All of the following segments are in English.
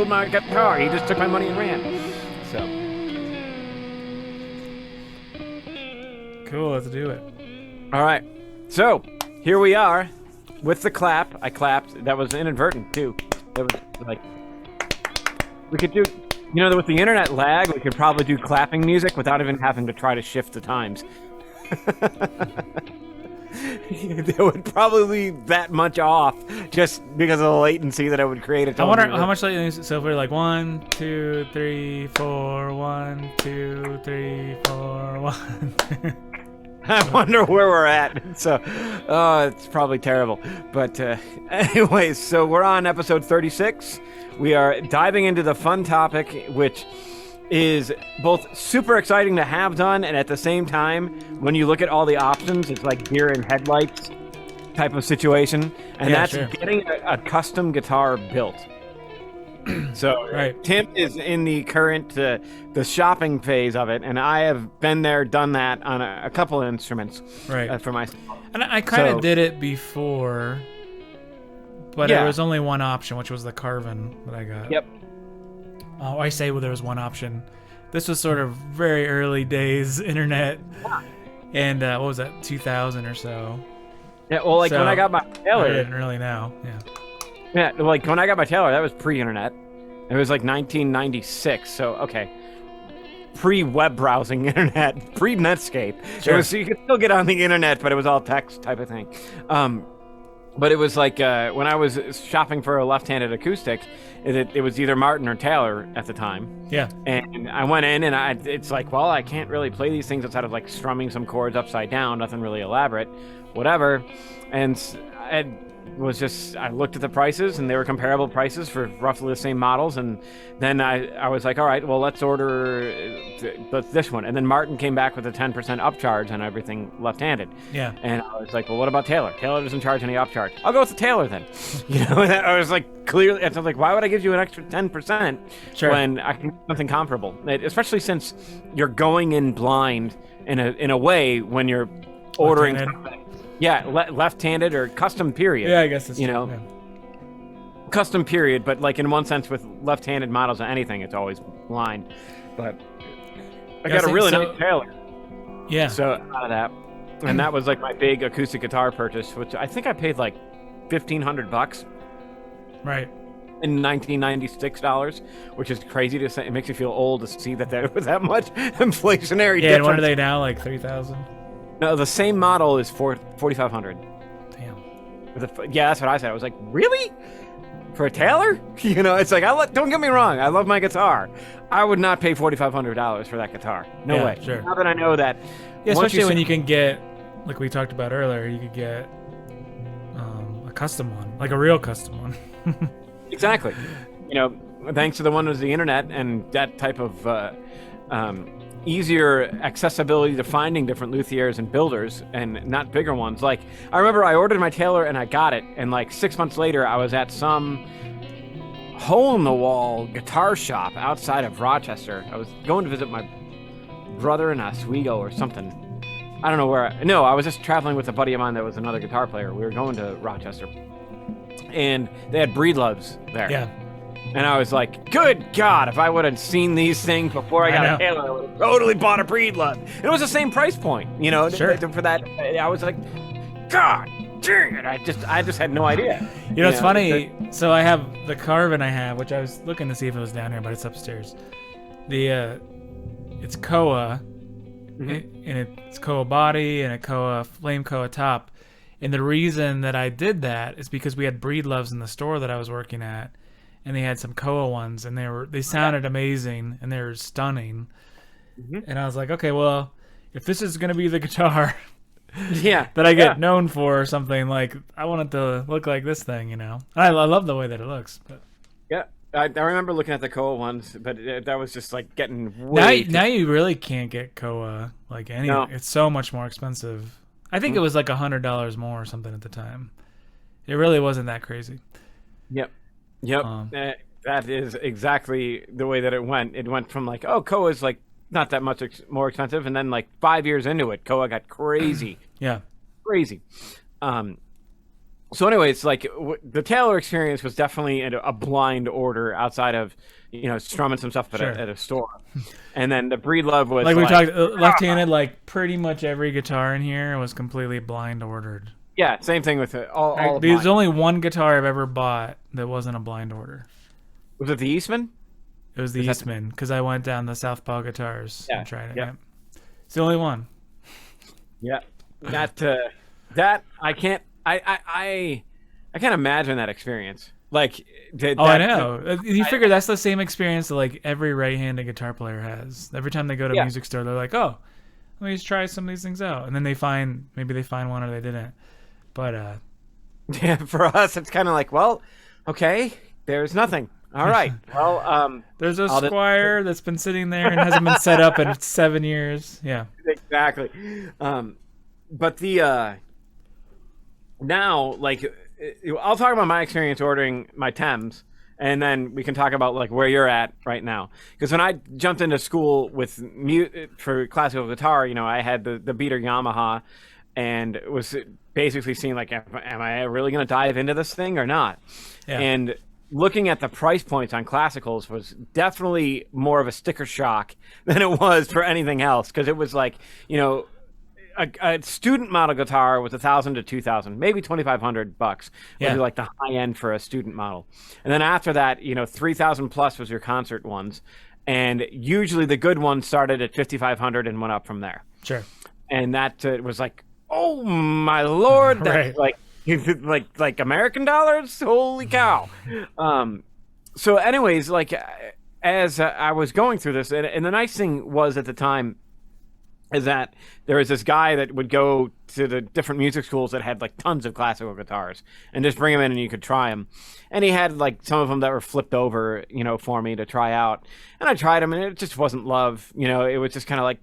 sold my guitar. He just took my money and ran. So cool. Let's do it. all right. So here we are with the clap. I clapped. That was inadvertent too. That was like we could do. With the internet lag, we could probably do clapping music without even having to try to shift the times. It would probably be that much off just because of the latency that it would create. I wonder how much latency. So if we're like 1, 2, 3, 4, 1, 2, 3, 4, 1. I wonder where we're at. So, it's probably terrible. But anyways, so we're on episode 36. We are diving into the fun topic, which is both super exciting to have done, and at the same time, when you look at all the options, it's like deer in headlights type of situation, and that's getting a custom guitar built. So right. Tim is in the current the shopping phase of it, and I have been there, done that on a couple of instruments for myself. And I kind of did it before, but there was only one option, which was the Carvin that I got. Yep. I say there was one option. This was sort of very early days internet, and what was that, 2000 or so? Yeah, well, like when I got my Taylor, I didn't really know. Yeah, like when I got my Taylor, that was pre-internet. It was like 1996, so okay. Pre-web browsing internet, pre-Netscape. Sure. So you could still get on the internet, but it was all text type of thing. But it was like when I was shopping for a left-handed acoustic, it was either Martin or Taylor at the time. Yeah. And I went in, and it's like, well, I can't really play these things outside of like strumming some chords upside down, nothing really elaborate, whatever. And I looked at the prices, and they were comparable prices for roughly the same models, and then I was like, all right, well, let's order this one. And then Martin came back with a 10% upcharge on everything left-handed. Yeah. And I was like, well, what about Taylor? Taylor doesn't charge any upcharge. I'll go with the Taylor then. I was like, clearly, I was like, why would I give you an extra 10% when I can do something comparable? Especially since you're going in blind in a way when you're ordering something. Yeah, left-handed or custom period. Yeah, I guess it's custom period, but like in one sense with left-handed models of anything, it's always blind. But I got a really nice Taylor. Yeah. So out of that, and that was like my big acoustic guitar purchase, which I think I paid like $1,500. Right. In $1996, which is crazy to say. It makes me feel old to see that there was that much inflationary difference. Yeah, and what are they now, like 3,000? No, the same model is $4,500. Damn. Yeah, that's what I said. I was like, really? For a Taylor? It's like, don't get me wrong. I love my guitar. I would not pay $4,500 for that guitar. No way. Sure. Now that I know that. Yeah, especially when you can get, like we talked about earlier, you could get a custom one, like a real custom one. Exactly. Thanks to the wonders of the internet and that type of easier accessibility to finding different luthiers and builders, and not bigger ones. Like, I remember I ordered my Taylor and I got it, and like 6 months later I was at some hole-in-the-wall guitar shop outside of Rochester. I was going to visit my brother in Oswego or something. I don't know where. I was just traveling with a buddy of mine that was another guitar player. We were going to Rochester, and they had Breedloves there. Yeah. And I was like, good God, if I would have seen these things before I got a Taylor, I would have totally bought a Breedlove. It was the same price point, Sure. For that. I was like, God dang it, I just had no idea. It's funny. So I have the Carvin I have, which I was looking to see if it was down here, but it's upstairs. It's Koa, and it's Koa body and a flame Koa top. And the reason that I did that is because we had Breedloves in the store that I was working at. And they had some Koa ones, and they sounded amazing, and they were stunning. Mm-hmm. And I was like, okay, well, if this is going to be the guitar that I get known for or something, like, I want it to look like this thing, And I love the way that it looks. But yeah, I remember looking at the Koa ones, but that was just like getting way now you really can't get Koa like any. No. It's so much more expensive. I think it was like $100 more or something at the time. It really wasn't that crazy. Yep. That is exactly the way that it went. It went from like, Koa's like not that much more expensive, and then like 5 years into it, Koa got crazy. Yeah, crazy. So anyways, like the Taylor experience was definitely a blind order outside of, strumming some stuff Sure. at a store. And then the Breed Love was Like we talked, left-handed. "Ah." Like pretty much every guitar in here was completely blind ordered. Yeah, same thing with all of There's mine. only one guitar I've ever bought that wasn't a blind order. Was it the Eastman? It was the Is that Eastman because I went down the Southpaw Guitars Yeah, and tried it. yeah. Yeah. It's the only one. Yeah, that I can't I can't imagine that experience. Like, I know. You figure that's the same experience that like every right-handed guitar player has. Every time they go to a Yeah. music store, they're like, "Oh, let me just try some of these things out," and then maybe they find one or they didn't. But Yeah, for us, it's kind of like, well, okay, there's nothing. All right, well, there's a I'll just- Squire that's been sitting there and hasn't been set up in 7 years. Yeah. exactly. But the now, like, I'll talk about my experience ordering my Thames, and then we can talk about like where you're at right now. Because when I jumped into school with for classical guitar, I had the beater Yamaha, and was basically seeing like, am I really going to dive into this thing or not? Yeah. And looking at the price points on classicals was definitely more of a sticker shock than it was for anything else, because it was like, a student model guitar was $1,000 to $2,000, maybe $2,500 would Yeah. be like the high end for a student model. And then after that, 3,000 plus was your concert ones, and usually the good ones started at 5,500 and went up from there. Sure. And that was like, oh my lord, that's Right. like American dollars, holy cow. So anyways, like, as I was going through this, and the nice thing was at the time is that there was this guy that would go to the different music schools that had like tons of classical guitars and just bring them in and you could try them. And he had like some of them that were flipped over, for me to try out. And I tried them and it just wasn't love. It was just kind of like,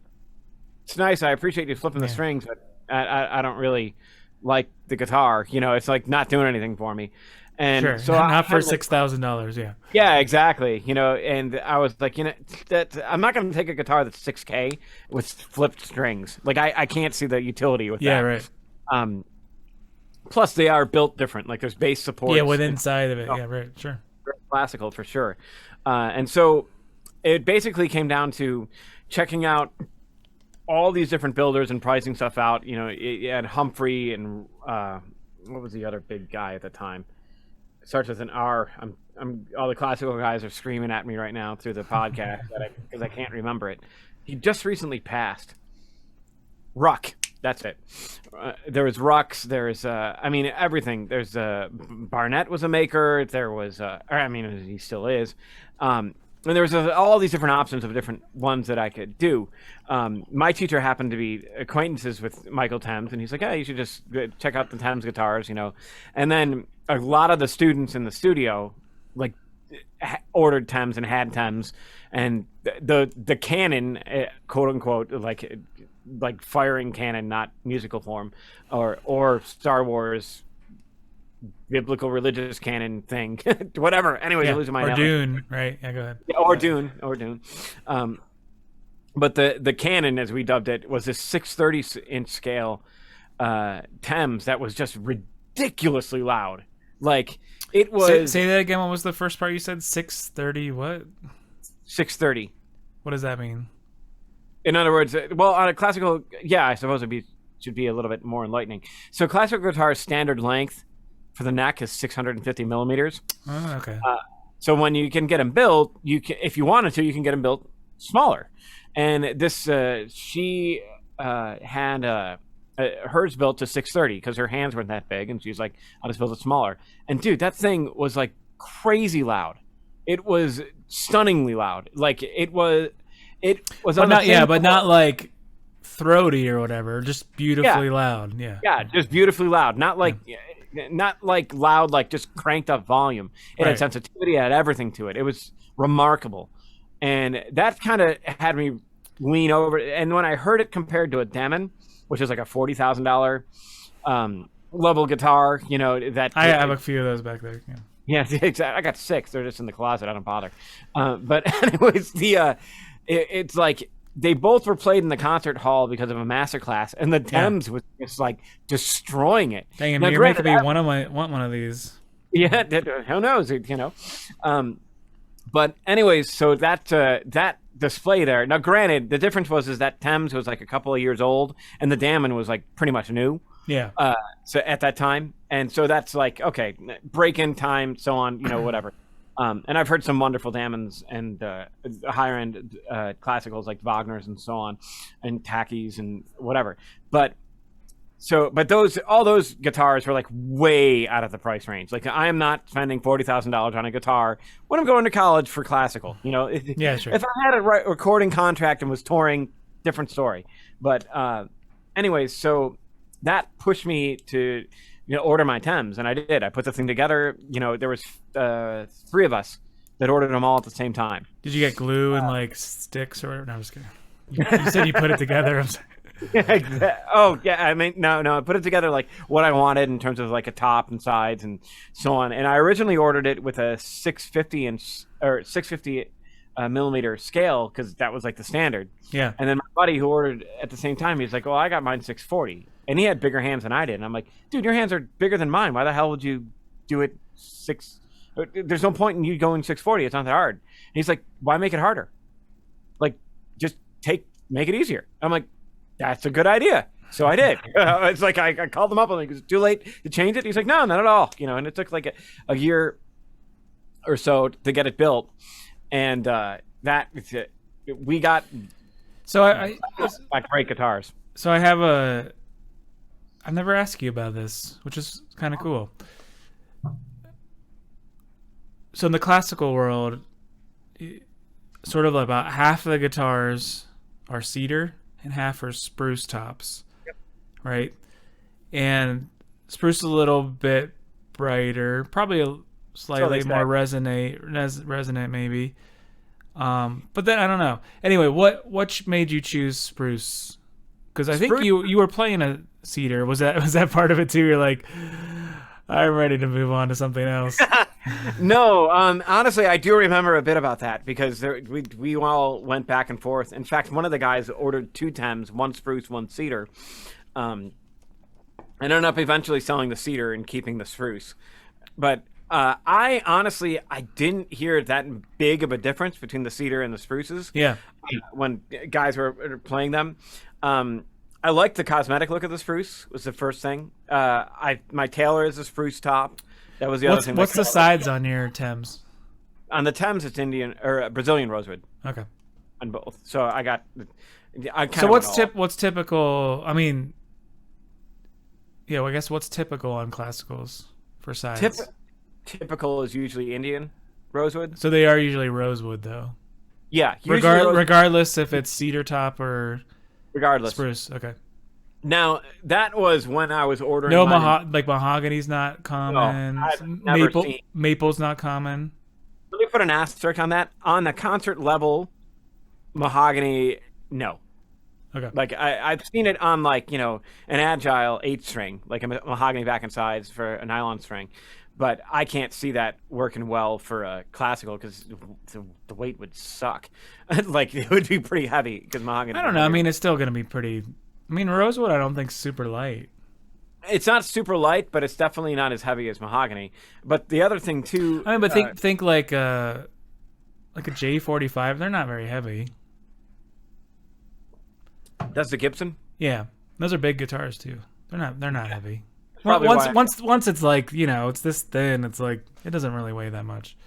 it's nice. I appreciate you flipping the strings, but I don't really like the guitar. It's like not doing anything for me. And Sure. so Not for like, $6,000. Yeah. yeah, exactly. And I was like, that I'm not going to take a guitar that's 6K with flipped strings. Like, I can't see the utility with Yeah. that. Right. Plus, they are built different. Like, there's bass support. Yeah. With inside of it. Yeah. Right. Sure. Classical for sure. And so it basically came down to checking out all these different builders and pricing stuff out. You had Humphrey and what was the other big guy at the time? It starts with an R. I'm all the classical guys are screaming at me right now through the podcast because I can't remember it. He just recently passed. Ruck, that's it. There was Rucks. There's everything. There's Barnett was a maker. There was he still is. And there was all these different options of different ones that I could do. My teacher happened to be acquaintances with Michael Thames, and he's like, "Hey, you should just check out the Thames guitars, And then a lot of the students in the studio, like, ordered Thames and had Thames, and the canon, quote unquote, like firing canon, not musical form, or Star Wars biblical religious canon thing, whatever. Anyways, I'm losing my Or Dune, right? Yeah, go ahead. Yeah, or Dune. But the canon, as we dubbed it, was this 630-inch scale Thames that was just ridiculously loud. Like, it was Say that again. What was the first part you said? 630. What? 630. What does that mean? In other words, well, on a classical, yeah, I suppose should be a little bit more enlightening. So classical guitar's standard length for the neck is 650 millimeters. Oh, okay. So when you can get them built, if you wanted to, you can get them built smaller. And this, she had hers built to 630 because her hands weren't that big, and she's like, I'll just build it smaller. And dude, that thing was like crazy loud. It was stunningly loud. Like, it was but not like throaty or whatever. Just beautifully loud. Yeah. Yeah, just beautifully loud. Not like loud, like just cranked up volume. It had sensitivity, it had everything to it. It was remarkable. And that kind of had me lean over. And when I heard it compared to a Demon, which is like a $40,000 level guitar, that I have a few of those back there. Yeah. Yeah, exactly. I got 6. They're just in the closet. I don't bother. But anyways, it's like they both were played in the concert hall because of a master class, and the Thames was just like destroying it. Dang, Now, you're making me want one of these. Yeah, who knows? You know, but anyways, so that display there. Now, granted, the difference is that Thames was like a couple of years old, and the Damon was like pretty much new. Yeah. So at that time, and so that's like okay, break-in time, so on, you know, whatever. And I've heard some wonderful Damons and higher end classicals like Wagner's and so on, and Tackies and whatever. But all those guitars were like way out of the price range. Like I am not spending $40,000 on a guitar when I'm going to college for classical. You know, Yeah, sure. If I had a recording contract and was touring, different story. But anyways, so that pushed me to order my Thames, and I did. I put the thing together. You know, there was 3 of us that ordered them all at the same time. Did you get glue and like sticks or whatever? No, I'm just kidding. You said you put it together. I'm sorry. Oh yeah, I mean no, I put it together like what I wanted in terms of like a top and sides and so on. And I originally ordered it with a 650 millimeter scale because that was like the standard. Yeah. And then my buddy who ordered at the same time, he's like, "Oh, I got mine 640," and he had bigger hands than I did. And I'm like, "Dude, your hands are bigger than mine. Why the hell would you do it 6? There's no point in you going 640. It's not that hard." And he's like, "Why make it harder? Like, just make it easier." I'm like, "That's a good idea." So I did. It's like I called him up. I'm like, "Is it too late to change it?" He's like, "No, not at all." You know, and it took like a year or so to get it built, and we got So like great guitars. So I've never asked you about this, which is kind of cool. So in the classical world, sort of about half of the guitars are cedar and half are spruce tops. Yep. Right? And spruce is a little bit brighter, probably slightly more resonant maybe. But then I don't know. Anyway, what made you choose spruce? Because I think you were playing a cedar. Was that part of it too? You're like, I'm ready to move on to something else. No, honestly, I do remember a bit about that because we all went back and forth. In fact, one of the guys ordered 2 Thames, one spruce, one cedar. I ended up eventually selling the cedar and keeping the spruce. But I honestly didn't hear that big of a difference between the cedar and the spruces. Yeah. When guys were playing them. I liked the cosmetic look of the spruce was the first thing. My Taylor is a spruce top. That was the other thing. What's the sides on your Thames? On the Thames, it's Indian or Brazilian rosewood. Okay. On both. So I got. So what's typical? I mean, yeah. Well, I guess what's typical on classicals for sides? Typical is usually Indian rosewood. So they are usually rosewood, though. Yeah. Regardless if it's cedar top or. Regardless. Spruce, okay. Now, that was when I was ordering. No, mahogany's not common. No, Maple's not common. Let me put an asterisk on that. On the concert level, mahogany, no. Okay. Like, I've seen it on, like, an agile 8-string, like a mahogany back and sides for a nylon string. But I can't see that working well for a classical because the weight would suck. Like, it would be pretty heavy because mahogany. I don't know. I mean, it's still going to be pretty. I mean, rosewood, I don't think is super light. It's not super light, but it's definitely not as heavy as mahogany. But the other thing too. I mean, but think like a J45. They're not very heavy. That's the Gibson. Yeah, those are big guitars too. They're not heavy. Once it's like it's this thin, it's like it doesn't really weigh that much.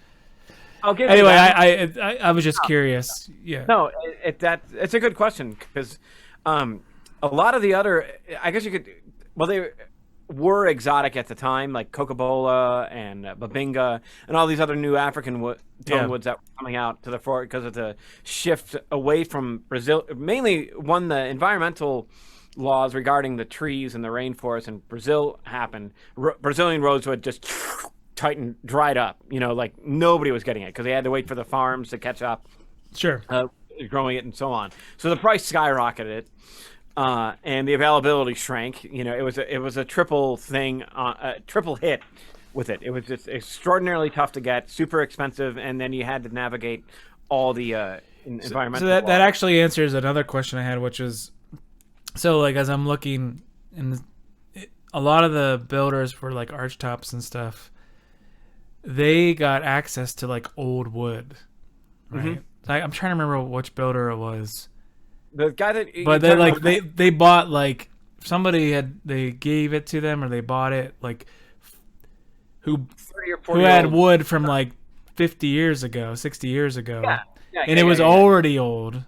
I'll give anyway, you that. I was just curious. Yeah. No, it's a good question because a lot of the other, I guess you could, well, they were exotic at the time, like Coca-Cola and Babinga and all these other new African tone woods that were coming out to the fore because of the shift away from Brazil. Mainly, the environmental laws regarding the trees and the rainforest in Brazil happened. Brazilian rosewood just dried up. Like nobody was getting it because they had to wait for the farms to catch up. Sure. Growing it and so on. So the price skyrocketed. And the availability shrank. It was a triple thing, a triple hit with it. It was just extraordinarily tough to get, super expensive, and then you had to navigate all the environmental. So that actually answers another question I had, which is, so like as I'm looking, and a lot of the builders for like archtops and stuff, they got access to like old wood, right? I'm trying to remember which builder it was. The guy that, but they bought like they gave it to them or they bought it like who 30 or 40 who had old. wood from like 50 years ago, 60 years ago, and it was already old,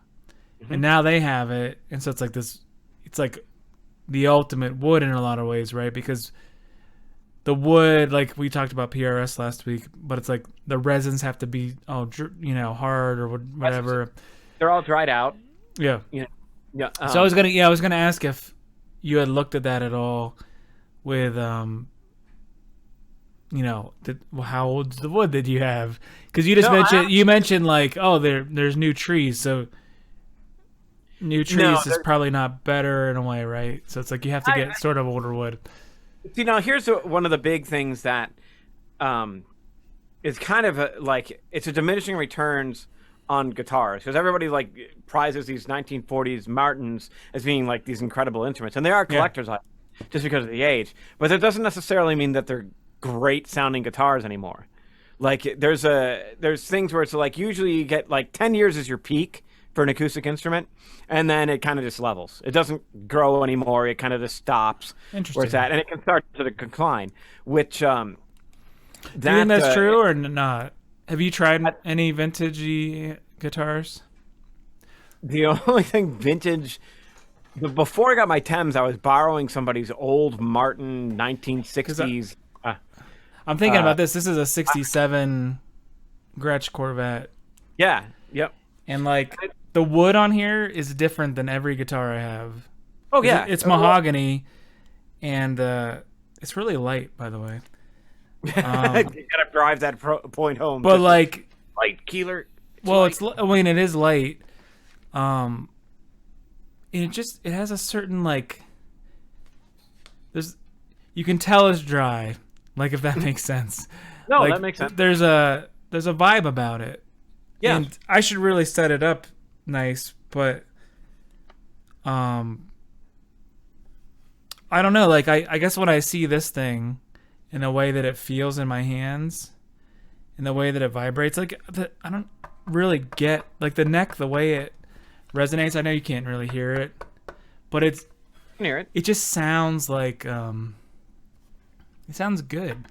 and now they have it, and so it's like this, it's like the ultimate wood in a lot of ways, right? Because the wood, like we talked about PRS last week, but it's like the resins have to be hard or whatever. They're all dried out. Yeah. Yeah. So I was gonna ask if you had looked at that at all with how old's the wood that you have? Because you just mentioned like, oh, there's new trees, so new trees is probably not better in a way, right? So it's like you have to get sort of older wood. See, now here's one of the big things that is kind of it's a diminishing returns on guitars, because everybody like prizes these 1940s Martins as being like these incredible instruments, and they are collectors' items just because of the age. But that doesn't necessarily mean that they're great sounding guitars anymore. Like there's things where it's like usually you get like 10 years is your peak for an acoustic instrument, and then it kind of just levels. It doesn't grow anymore. It kind of just stops where it's at, and it can start to decline. Which do you think that's true or not? Have you tried any vintagey guitars? The only thing vintage, before I got my Thames, I was borrowing somebody's old Martin 1960s. I'm thinking about this. This is a 67 Gretsch Corvette. Yeah. Yep. And like the wood on here is different than every guitar I have. Oh yeah, it's mahogany, and it's really light, by the way. You gotta drive that point home. But like light Keeler. It is light. And it has a certain like. You can tell it's dry, like if that makes sense. No, like, that makes sense. There's a vibe about it. Yeah. And I should really set it up nice, but I don't know. Like I guess when I see this thing, in the way that it feels in my hands, in the way that it vibrates, like I don't really get like the neck, the way it resonates. I know you can't really hear it, but I can hear it. It just sounds like it sounds good.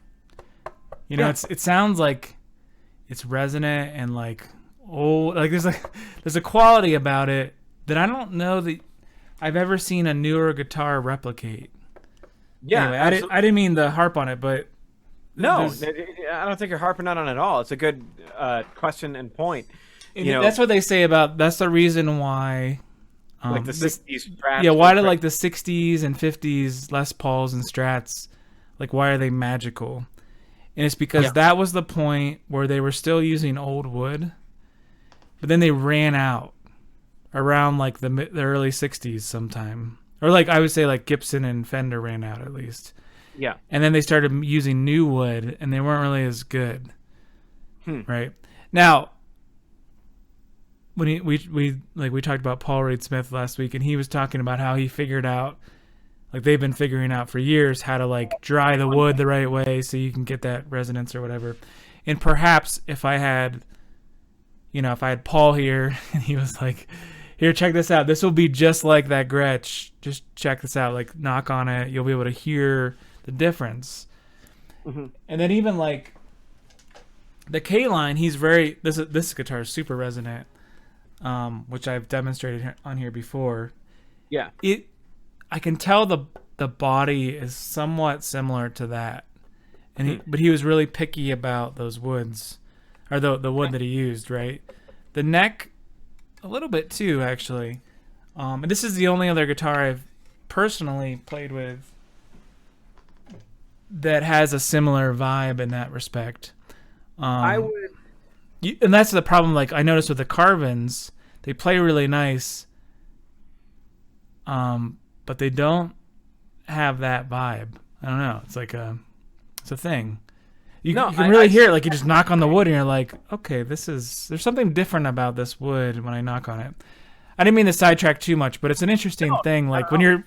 It sounds like it's resonant and like old. Like there's a quality about it that I don't know that I've ever seen a newer guitar replicate. Yeah, anyway, I didn't mean to harp on it, but no, I don't think you're harping on it at all. It's a good question and point. That's what they say about. That's the reason why, like the 60s Strats. Yeah, why do like the 60s and 50s Les Pauls and Strats, like why are they magical? And it's because that was the point where they were still using old wood, but then they ran out around like the early 60s sometime. Or like I would say like Gibson and Fender ran out at least. Yeah. And then they started using new wood and they weren't really as good. Right? Now, when we talked about Paul Reed Smith last week, and he was talking about how he figured out, like they've been figuring out for years how to like dry the wood the right way so you can get that resonance or whatever. And perhaps if I had Paul here and he was like, here, check this out. This will be just like that Gretsch. Just check this out. Like, knock on it. You'll be able to hear the difference. Mm-hmm. And then even like the K line, this guitar is super resonant, which I've demonstrated on here before. Yeah. I can tell the body is somewhat similar to that, and but he was really picky about those woods, or the wood that he used. Right, the neck. A little bit too, actually. And this is the only other guitar I've personally played with that has a similar vibe in that respect. I would, and that's the problem. Like I noticed with the Carvins, they play really nice, but they don't have that vibe. I don't know. It's like it's a thing. You No, can really hear it. Like you just knock on the wood and you're like, okay, there's something different about this wood when I knock on it. I didn't mean to sidetrack too much, but it's an interesting thing. Like when you're,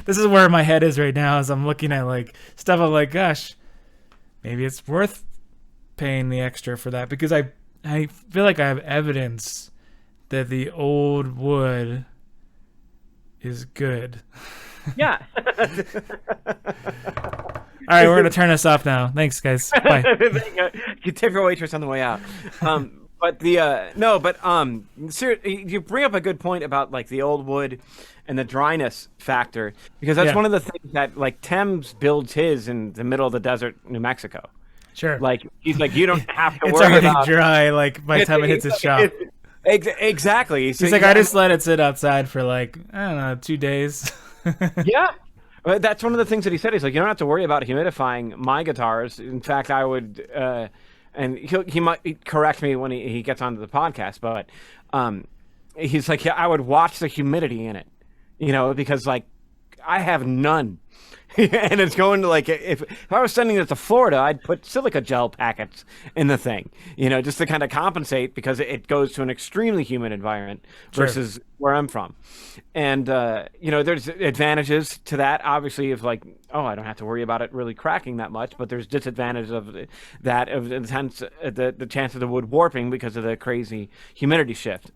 this is where my head is right now as I'm looking at like stuff. I'm like, gosh, maybe it's worth paying the extra for that, because I feel like I have evidence that the old wood is good. Yeah. All right, we're gonna turn this off now. Thanks, guys. Bye. You tip your waitress on the way out. But you bring up a good point about like the old wood and the dryness factor, because that's one of the things that like Thames builds his in the middle of the desert, New Mexico. Sure. Like he's like, you don't have to it's worry already about dry. Like by the time it hits its shop. Exactly. He's like, I just let it sit outside for like, I don't know, 2 days. Yeah. That's one of the things that he said. He's like, you don't have to worry about humidifying my guitars. In fact, I would, and he might correct me when he gets onto the podcast, but he's like, yeah, I would watch the humidity in it, because like I have none. And it's going to like, if I was sending it to Florida, I'd put silica gel packets in the thing, just to kind of compensate, because it goes to an extremely humid environment versus where I'm from. And, there's advantages to that, obviously, of like, I don't have to worry about it really cracking that much, but there's disadvantages of that, of the chance of the wood warping because of the crazy humidity shift.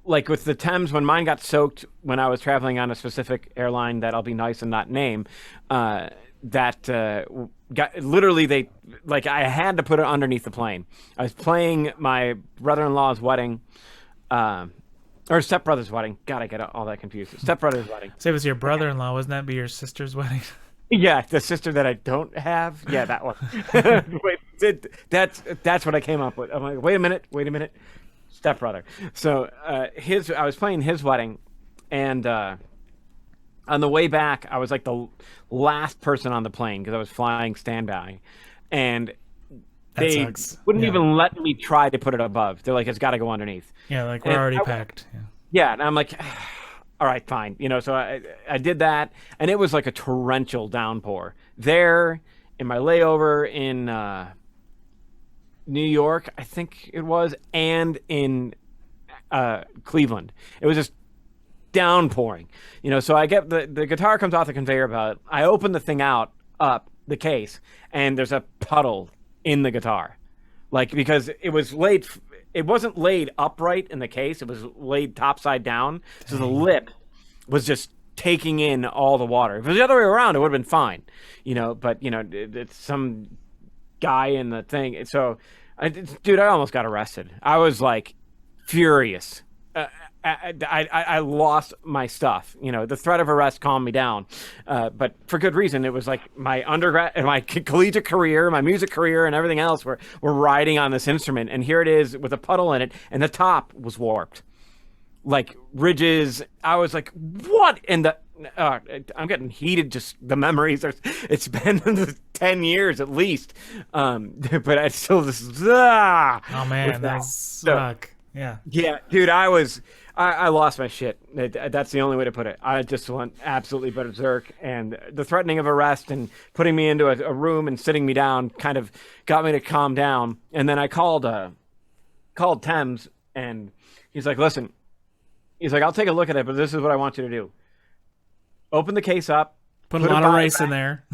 Like with the Thames, when mine got soaked when I was traveling on a specific airline that I'll be nice and not name, got literally I had to put it underneath the plane. I was playing my brother-in-law's wedding, or stepbrother's wedding. God, I get all that confused. Stepbrother's wedding. Say it was your brother-in-law. Wasn't that be your sister's wedding? Yeah, the sister that I don't have. Yeah, that one. That's what I came up with. I'm like, wait a minute. Stepbrother. So I was playing his wedding, and on the way back, I was like the last person on the plane because I was flying standby, and they wouldn't even let me try to put it above. They're like, it's got to go underneath. Yeah, like we're already packed. Yeah, and I'm like, all right, fine. So I did that, and it was like a torrential downpour there in my layover in New York, I think it was, and in Cleveland. It was just downpouring. So I get the guitar comes off the conveyor belt. I open the thing up the case, and there's a puddle in the guitar. Like, because it wasn't laid upright in the case, it was laid topside down. So the lip was just taking in all the water. If it was the other way around, it would have been fine. But it's some guy in the thing. So, dude, I almost got arrested. I was like furious. I lost my stuff. The threat of arrest calmed me down, but for good reason. It was like my undergrad and my collegiate career, my music career, and everything else were riding on this instrument. And here it is with a puddle in it, and the top was warped, like ridges. I was like, what in the... I'm getting heated, just the memories. It's been 10 years at least, but I still just oh man, that suck. Yeah, dude, I lost my shit. That's the only way to put it. I just went absolutely berserk, and the threatening of arrest and putting me into a room and sitting me down kind of got me to calm down. And then I called Thames, and he's like, listen, I'll take a look at it, but this is what I want you to do. Open the case up. Put a lot of rice in there.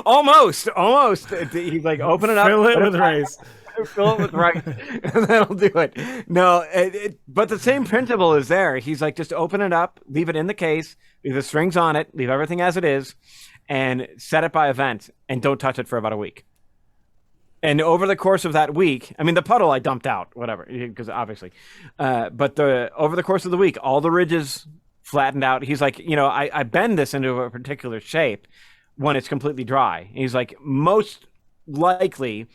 Almost. He's like, open it up. Fill it with rice. Fill it with rice. And that'll do it. No, but the same principle is there. He's like, just open it up, leave it in the case, leave the strings on it, leave everything as it is, and set it by event, and don't touch it for about a week. And over the course of that week, I mean, the puddle I dumped out, whatever, because obviously. But over the course of the week, all the ridges flattened out. He's like, I bend this into a particular shape when it's completely dry. He's like, most likely,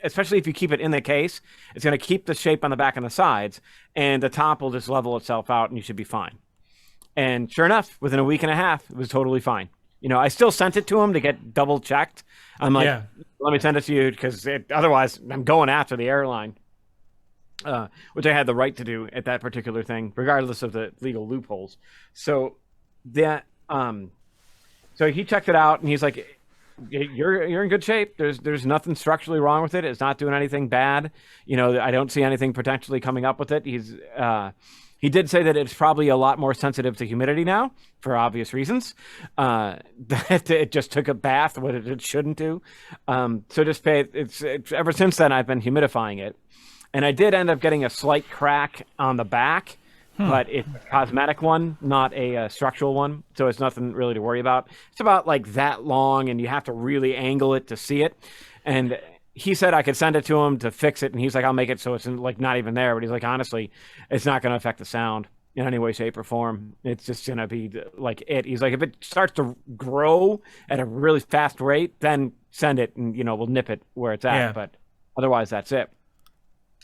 especially if you keep it in the case, it's going to keep the shape on the back and the sides, and the top will just level itself out, and you should be fine. And sure enough, within a week and a half, it was totally fine. I still sent it to him to get double checked. I'm like, let me send it to you, because otherwise I'm going after the airline. Which I had the right to do at that particular thing, regardless of the legal loopholes. So that, so he checked it out, and he's like, you're in good shape. There's nothing structurally wrong with it. It's not doing anything bad. I don't see anything potentially coming up with it. He did say that it's probably a lot more sensitive to humidity now for obvious reasons. That it just took a bath, what it shouldn't do. So just pay. It's ever since then I've been humidifying it, and I did end up getting a slight crack on the back. But it's a cosmetic one, not a structural one, so it's nothing really to worry about. It's about like that long, and you have to really angle it to see it. And he said I could send it to him to fix it, and he's like, I'll make it so it's like not even there. But he's like, honestly, it's not going to affect the sound in any way, shape, or form. It's just going to be like it. He's like, if it starts to grow at a really fast rate, then send it, and we'll nip it where it's at. Yeah. But otherwise, that's it.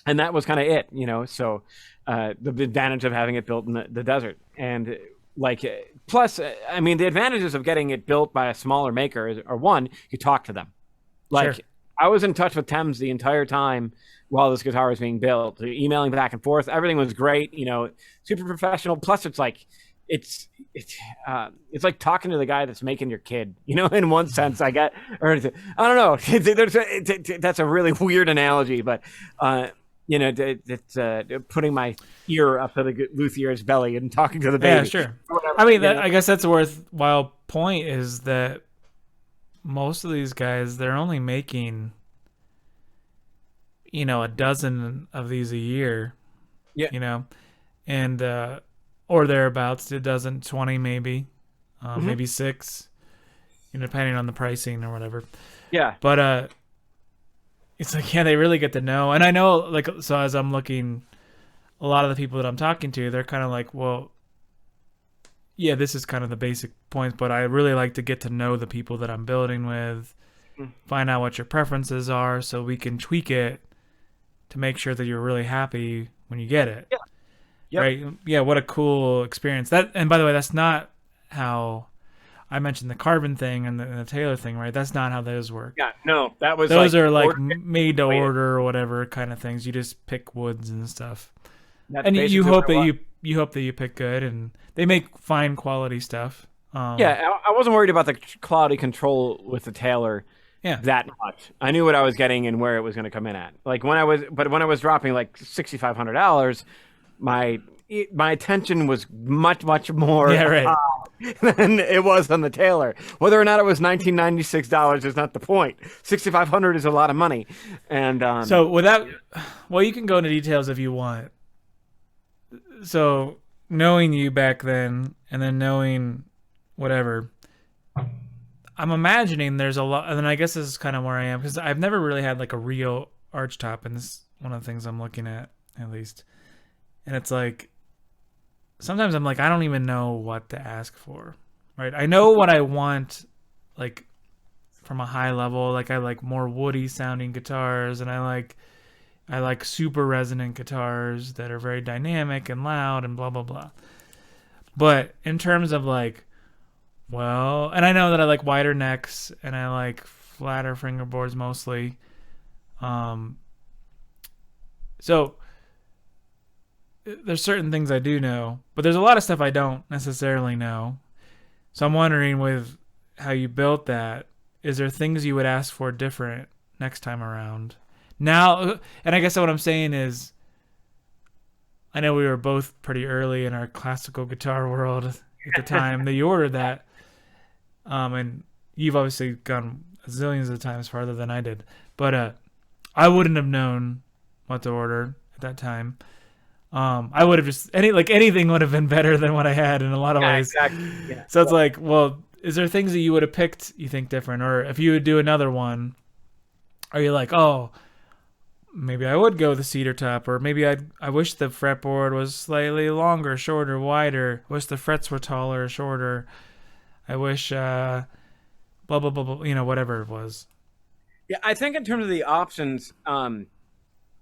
And that was kind of it, so the advantage of having it built in the desert. And plus, I mean, the advantages of getting it built by a smaller maker are one, you talk to them. Sure. I was in touch with Thames the entire time while this guitar was being built, emailing back and forth. Everything was great, super professional. Plus, it's like, it's like talking to the guy that's making your kid, in one sense. I don't know. That's a really weird analogy, but it's putting my ear up to the Luthier's belly and talking to the baby. Yeah, sure. I mean, I guess that's a worthwhile point is that most of these guys, they're only making, a dozen of these a year. Yeah. And or thereabouts, a dozen, 20 maybe, maybe 6, depending on the pricing or whatever. Yeah. But it's like, yeah, they really get to know. And I know, so as I'm looking, a lot of the people that I'm talking to, they're kind of like, well, yeah, this is kind of the basic points, but I really like to get to know the people that I'm building with, find out what your preferences are so we can tweak it to make sure that you're really happy when you get it. Yeah. Yep. Right? Yeah, what a cool experience. And by the way, that's not how I mentioned the carbon thing and the Taylor thing, right? That's not how those work. Yeah, no, that was those are like made to order or whatever kind of things. You just pick woods and stuff, and you hope that you hope that you pick good, and they make fine quality stuff. Yeah, I wasn't worried about the quality control with the Taylor. Yeah. That much. I knew what I was getting and where it was going to come in at. Like when I was dropping like $6,500, my attention was much more than it was on the Taylor. Whether or not it was $1,996 is not the point. $6,500 is a lot of money, and so without, well, you can go into details if you want. So knowing you back then, and then knowing whatever, I'm imagining there's a lot, and then I guess this is kind of where I am because I've never really had like a real arch top, and this is one of the things I'm looking at least, and it's like. Sometimes I'm like, I don't even know what to ask for, right? I know what I want, like, from a high level. Like, I like more woody sounding guitars, and I like super resonant guitars that are very dynamic and loud and blah, blah, blah. But in terms of like, well, and I know that I like wider necks, and I like flatter fingerboards mostly. So there's certain things I do know, but there's a lot of stuff I don't necessarily know. So I'm wondering with how you built that, is there things you would ask for different next time around? Now, and I guess what I'm saying is, I know we were both pretty early in our classical guitar world at the time that you ordered that. And you've obviously gone zillions of times farther than I did. But I wouldn't have known what to order at that time. I would have just anything would have been better than what I had in a lot of ways. Exactly. Yeah. So it's like, well, is there things that you would have picked you think different, or if you would do another one, are you like, oh, maybe I would go with the cedar top, or maybe I wish the fretboard was slightly longer, shorter, wider. I wish the frets were taller, shorter. I wish blah blah blah blah. Whatever it was. Yeah, I think in terms of the options,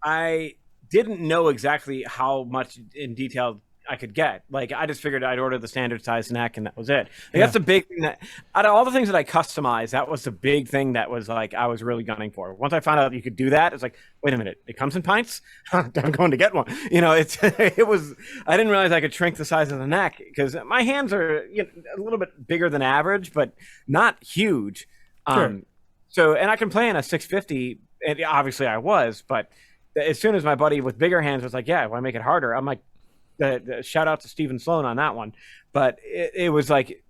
I didn't know exactly how much in detail I could get. Like, I just figured I'd order the standard size neck, and that was it. That's the big thing that, out of all the things that I customized, that was the big thing that was like I was really gunning for. Once I found out you could do that, it's like, wait a minute, it comes in pints? I'm going to get one. It was. I didn't realize I could shrink the size of the neck because my hands are a little bit bigger than average, but not huge. Sure. So, and I can play in a 650, and obviously I was, but as soon as my buddy with bigger hands was like, "Yeah, why make it harder?" I'm like, the shout out to Stephen Sloan on that one, but it was like,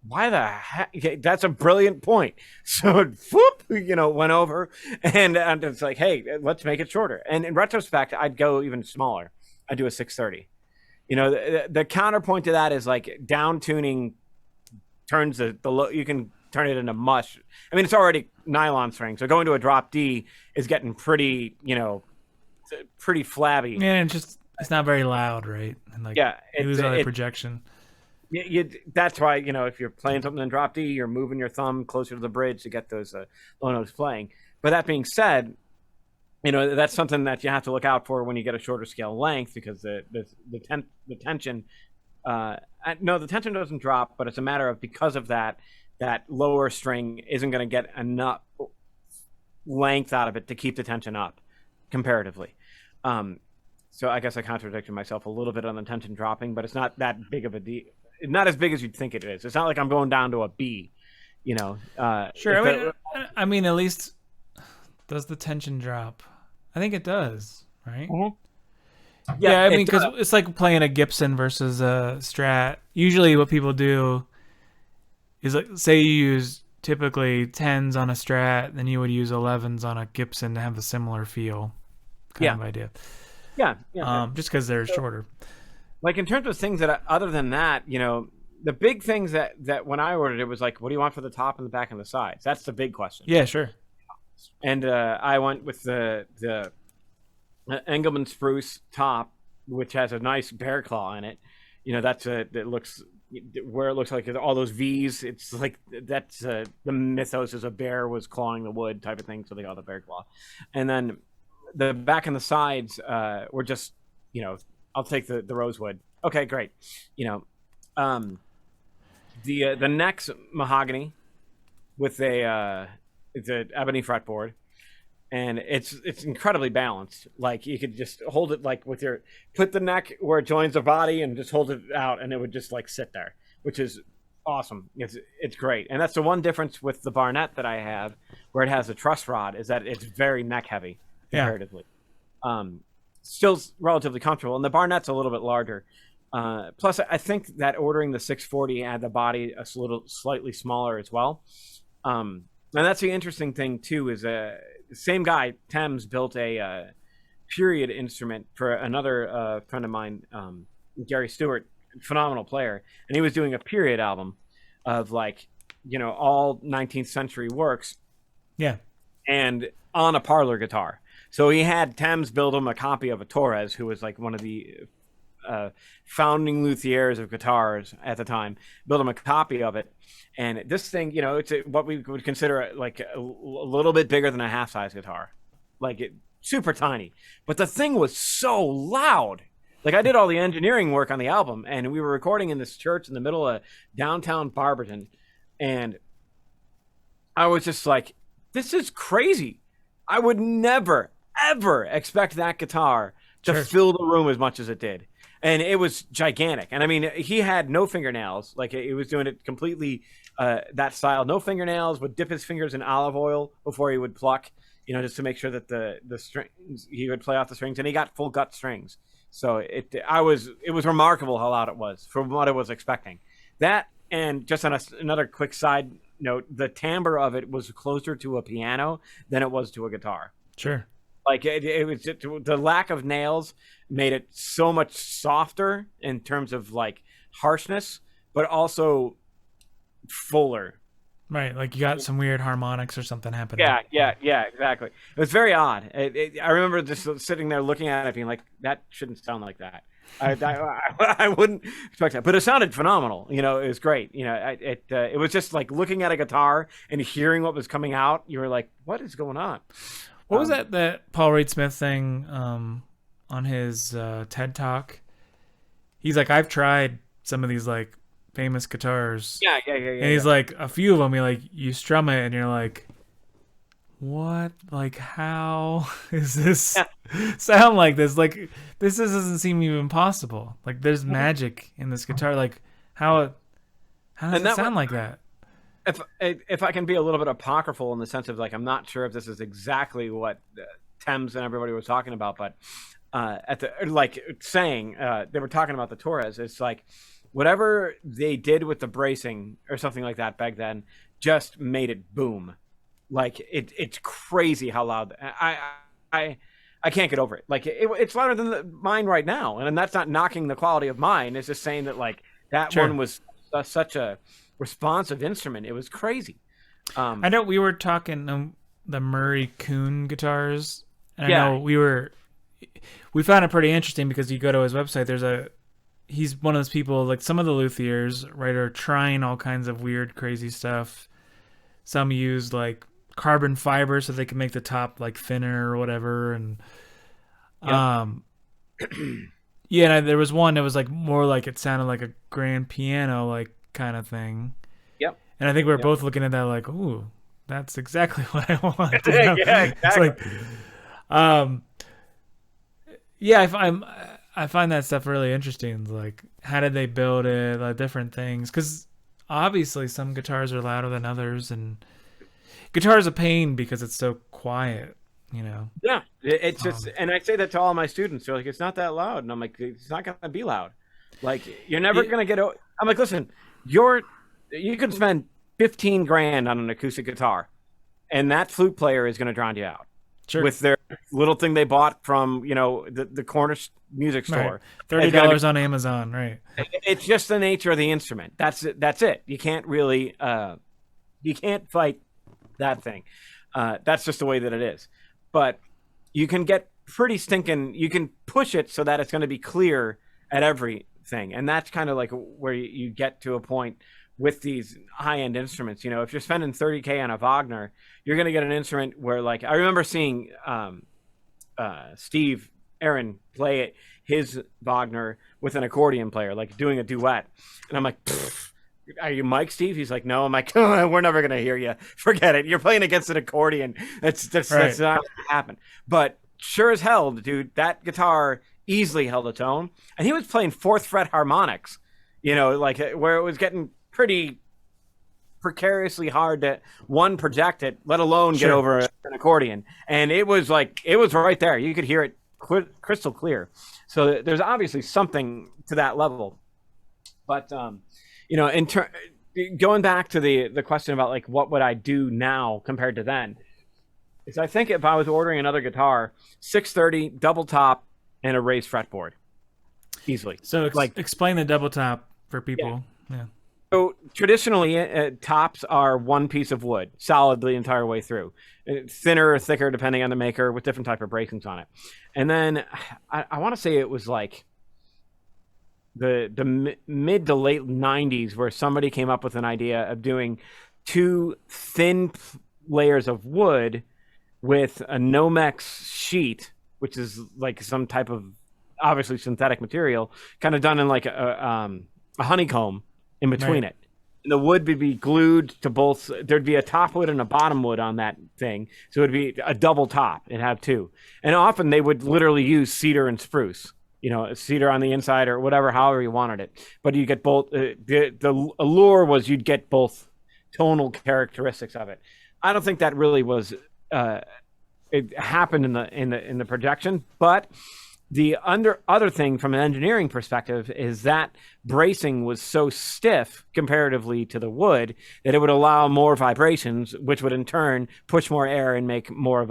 why the heck? That's a brilliant point. So it whoop, went over, and it's like, hey, let's make it shorter. And in retrospect, I'd go even smaller. I'd do a 630. The counterpoint to that is like down tuning turns the low. You can turn it into mush. I mean, it's already nylon string, so going to a drop D is getting pretty, pretty flabby. Yeah, and it's not very loud, right? And like, Yeah, you lose all the projection. That's why, if you're playing something in drop D, you're moving your thumb closer to the bridge to get those low notes playing. But that being said, that's something that you have to look out for when you get a shorter scale length, because the tension, no, the tension doesn't drop, but it's a matter of, because of that lower string isn't going to get enough length out of it to keep the tension up comparatively. So I guess I contradicted myself a little bit on the tension dropping, but it's not that big of a deal. Not as big as you'd think it is. It's not like I'm going down to a B, Sure. I mean, at least does the tension drop? I think it does, right? Mm-hmm. Yeah, I mean, because it's like playing a Gibson versus a Strat. Usually what people do is, like, say you use typically 10s on a Strat, then you would use 11s on a Gibson to have a similar feel kind of idea. Yeah. Just because they're shorter. Like, in terms of things that, other than that, the big things that when I ordered it was like, what do you want for the top and the back and the sides? That's the big question. Yeah, sure. And I went with the Engelmann spruce top, which has a nice bear claw in it. That looks, where it looks like all those V's. It's like that's the mythos is a bear was clawing the wood type of thing, so they call it the bear claw. And then the back and the sides were just, I'll take the rosewood. Okay, great. The neck's mahogany with it's an ebony fretboard, and it's incredibly balanced. Like, you could just hold it like with put the neck where it joins the body and just hold it out, and it would just like sit there, which is awesome. It's great. And that's the one difference with the Barnett that I have, where it has a truss rod, is that it's very neck heavy comparatively. Still relatively comfortable, and the Barnett's a little bit larger. Plus, I think that ordering the 640 had the body slightly smaller as well. And that's the interesting thing too, is the same guy, Thames, built a period instrument for another friend of mine, Gary Stewart, phenomenal player, and he was doing a period album of, like, all 19th century works. Yeah. And on a parlor guitar. So he had Thames build him a copy of a Torres, who was like one of the founding luthiers of guitars at the time, build him a copy of it. And this thing, it's what we would consider like a little bit bigger than a half-size guitar, like super tiny. But the thing was so loud. Like, I did all the engineering work on the album, and we were recording in this church in the middle of downtown Barberton, and I was just like, this is crazy. I would never, ever expect that guitar to fill the room as much as it did. And it was gigantic. And I mean, he had no fingernails. Like, he was doing it completely that style. No fingernails, would dip his fingers in olive oil before he would pluck, just to make sure that the strings, he would play off the strings. And he got full gut strings. So it was remarkable how loud it was from what I was expecting. That, and just on another quick side note, the timbre of it was closer to a piano than it was to a guitar. Sure. Like, it was the lack of nails made it so much softer in terms of like harshness, but also fuller. Right, like you got some weird harmonics or something happening. Yeah, exactly. It was very odd. I remember just sitting there looking at it, being like, "That shouldn't sound like that." I wouldn't expect that, but it sounded phenomenal. It was great. It was just like looking at a guitar and hearing what was coming out. You were like, "What is going on?" What was that Paul Reed Smith thing on his TED Talk? He's like, I've tried some of these like famous guitars. Yeah. And he's like, a few of them, you strum it and you're like, what? Like, how is this sound like this? Like, this doesn't seem even possible. Like, there's magic in this guitar. Like, how does it sound like that? if I can be a little bit apocryphal in the sense of like I'm not sure if this is exactly what Thames and everybody was talking about, but at the like saying they were talking about the Torres. It's like whatever they did with the bracing or something like that back then just made it boom. Like it's crazy how loud I can't get over it. Like it's louder than mine right now, and that's not knocking the quality of mine. It's just saying that like that Sure. one was such a responsive instrument. It was crazy. I know we were talking the Murray Kuhn guitars, and I Yeah. know we found it pretty interesting because you go to his website. He's one of those people like some of the Luthiers, right, are trying all kinds of weird, crazy stuff. Some use like carbon fiber so they can make the top like thinner or whatever, and yeah, and there was one that was like more like it sounded like a grand piano like kind of thing. Yep. And I think we were both looking at that like, ooh, that's exactly what I want. You know? Yeah, exactly. It's like, yeah, I find that stuff really interesting. Like, how did they build it? Like, different things, because obviously some guitars are louder than others, and guitar is a pain because it's so quiet. You know. Yeah, it's just, and I say that to all my students. They're like, "It's not that loud," and I'm like, "It's not gonna be loud. Like, you're never gonna get." I'm like, "Listen, you can spend 15 grand on an acoustic guitar, and that flute player is gonna drown you out Sure. with their little thing they bought from the corner music store. Right. $30 on Amazon, right? It's just the nature of the instrument. That's it. That's it. You can't really, you can't fight that thing. That's just the way that it is. But you can get pretty stinking. You can push it so that it's going to be clear at everything, and that's kind of like where you get to a point with these high-end instruments. You know, if you're spending $30K on a Wagner, you're going to get an instrument where, like, I remember seeing Steve Aaron play his Wagner with an accordion player, like doing a duet, and I'm like, "Are you Mike, Steve?" He's like, "No." I'm like, "Oh, we're never gonna hear you. Forget it. You're playing against an accordion. That's not gonna happen." But sure as hell, dude, that guitar easily held a tone, and he was playing fourth fret harmonics. You know, like where it was getting pretty precariously hard to project it, let alone get over an accordion. And it was right there. You could hear it crystal clear. So there's obviously something to that level. But going back to the question about like what would I do now compared to then, is I think if I was ordering another guitar, 630 double top and a raised fretboard, easily. So explain the double top for people. Yeah. So traditionally, tops are one piece of wood, solid the entire way through, thinner or thicker depending on the maker, with different type of bracings on it. And then I want to say it was like the mid to late 90s where somebody came up with an idea of doing two thin layers of wood with a Nomex sheet, which is like some type of obviously synthetic material, kind of done in like a honeycomb in between it. And the wood would be glued to both. There'd be a top wood and a bottom wood on that thing. So it'd be a double top. It'd have two. And often they would literally use cedar and spruce, cedar on the inside or whatever, however you wanted it. But you get both. The allure was you'd get both tonal characteristics of it. I don't think that really was, it happened in the projection, but the other thing from an engineering perspective is that bracing was so stiff comparatively to the wood that it would allow more vibrations, which would in turn push more air and make more of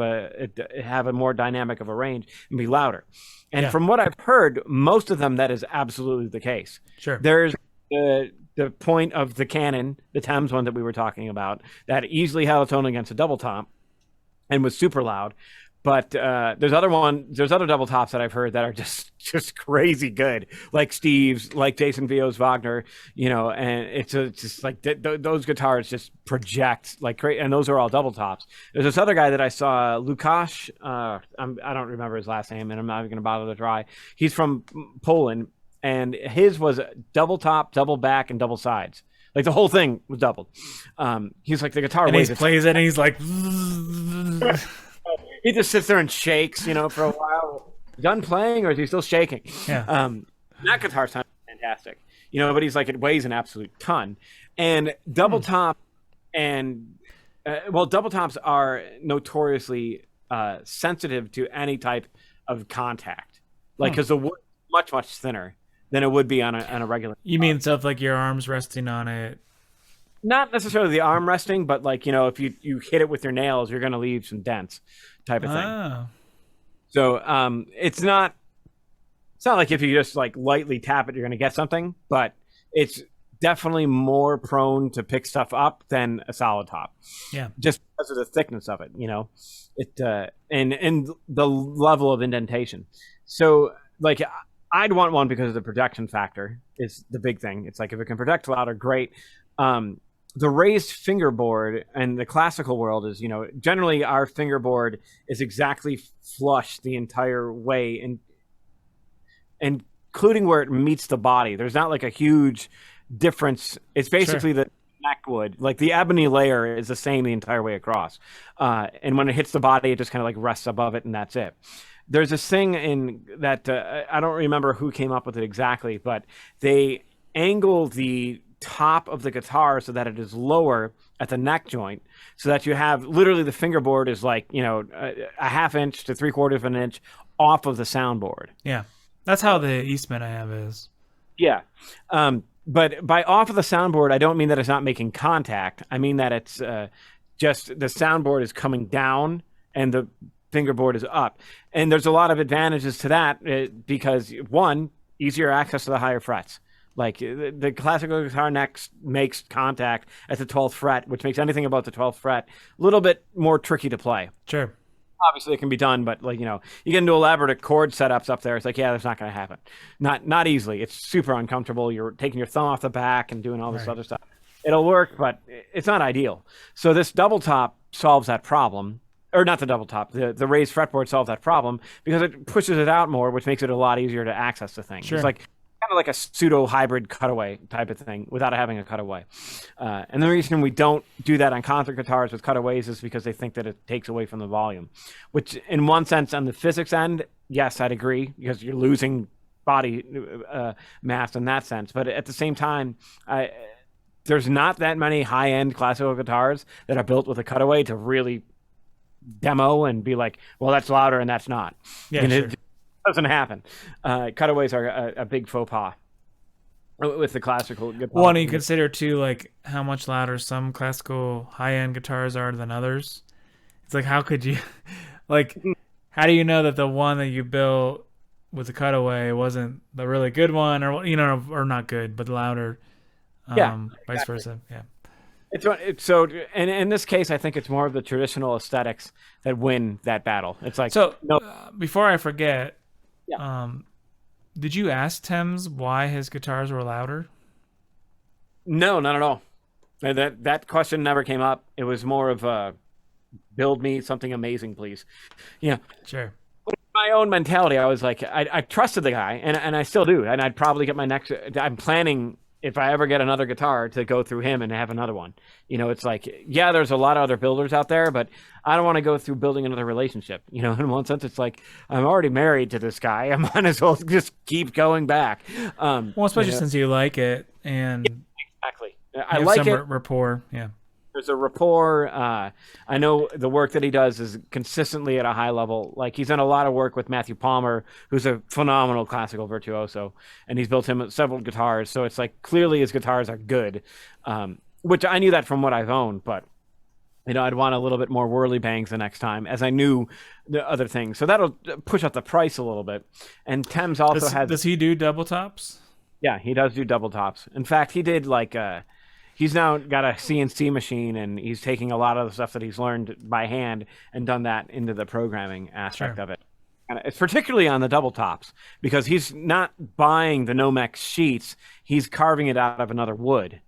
have a more dynamic of a range and be louder. And from what I've heard, most of them, that is absolutely the case. Sure. There's the point of the Canon, the Thames one that we were talking about, that easily held a tone against a double top and was super loud. But there's other double tops that I've heard that are just crazy good, like Steve's, like Jason Vio's Wagner, and it's just like those guitars just project like crazy, and those are all double tops. There's this other guy that I saw, Lukasz, I don't remember his last name, and I'm not even going to bother to try. He's from Poland, and his was double top, double back, and double sides. Like the whole thing was doubled. He's like the guitar. And he plays it, and he's like. He just sits there and shakes, for a while. Done playing, or is he still shaking? Yeah. That guitar sounds fantastic, but he's like, it weighs an absolute ton. And double top and well, double tops are notoriously sensitive to any type of contact, like because the wood is much much thinner than it would be on a regular You guitar. mean stuff like your arms resting on it? Not necessarily the arm resting, but like if you hit it with your nails, you're going to leave some dents, type of thing. Oh, So it's not like if you just like lightly tap it, you're going to get something, but it's definitely more prone to pick stuff up than a solid top, yeah. just because of the thickness of it. It and the level of indentation. So like I'd want one because of the protection factor is the big thing. It's like if it can protect louder, great. The raised fingerboard and the classical world is, generally our fingerboard is exactly flush the entire way, and including where it meets the body. There's not like a huge difference. It's basically the neck wood. Like the ebony layer is the same the entire way across. And when it hits the body, it just kind of like rests above it, and that's it. There's this thing in that I don't remember who came up with it exactly, but they angle the top of the guitar so that it is lower at the neck joint, so that you have literally the fingerboard is like a half inch to 3/4 of an inch off of the soundboard. Yeah. That's how the Eastman I have is. Yeah. But by off of the soundboard, I don't mean that it's not making contact. I mean that it's just the soundboard is coming down and the fingerboard is up. And there's a lot of advantages to that because, one, easier access to the higher frets. Like the classical guitar neck makes contact at the 12th fret, which makes anything about the 12th fret a little bit more tricky to play. Sure. Obviously it can be done, but like, you get into elaborate chord setups up there. It's like, yeah, that's not going to happen. Not easily. It's super uncomfortable. You're taking your thumb off the back and doing all this other stuff. It'll work, but it's not ideal. So this double top solves that problem. Or not the double top, the raised fretboard solves that problem because it pushes it out more, which makes it a lot easier to access the thing. Sure. It's like kind of like a pseudo hybrid cutaway type of thing without having a cutaway. And the reason we don't do that on concert guitars with cutaways is because they think that it takes away from the volume, which in one sense on the physics end, yes, I'd agree because you're losing body mass in that sense. But at the same time, there's not that many high-end classical guitars that are built with a cutaway to really demo and be like, well, that's louder and that's not. Yeah, sure. It doesn't happen. Cutaways are a big faux pas with the classical guitar. Well, and you consider too, like how much louder some classical high-end guitars are than others. It's like, how could you, like, how do you know that the one that you built with the cutaway wasn't the really good one, or or not good but louder? Vice versa. Yeah. It's so, and in this case, I think it's more of the traditional aesthetics that win that battle. It's like, so. No, before I forget, yeah. Did you ask Thames why his guitars were louder? No, not at all. That question never came up. It was more of a build me something amazing, please. Yeah, sure. My own mentality, I was like, I trusted the guy, and I still do. And I'd probably get my next. I'm planning, if I ever get another guitar, to go through him and have another one. It's like, yeah, there's a lot of other builders out there, but I don't want to go through building another relationship. In one sense, it's like, I'm already married to this guy. I might as well just keep going back. Well, especially since you like it and exactly, I like some it. Rapport, yeah. There's a rapport. I know the work that he does is consistently at a high level. Like he's done a lot of work with Matthew Palmer, who's a phenomenal classical virtuoso, and he's built him several guitars. So it's like clearly his guitars are good, which I knew that from what I've owned. But I'd want a little bit more whirly bangs the next time, as I knew the other things. So that'll push up the price a little bit. And Thames also has. Does he do double tops? Yeah, he does do double tops. In fact, he did like he's now got a CNC machine, and he's taking a lot of the stuff that he's learned by hand and done that into the programming aspect of it. And it's particularly on the double tops because he's not buying the Nomex sheets. He's carving it out of another wood,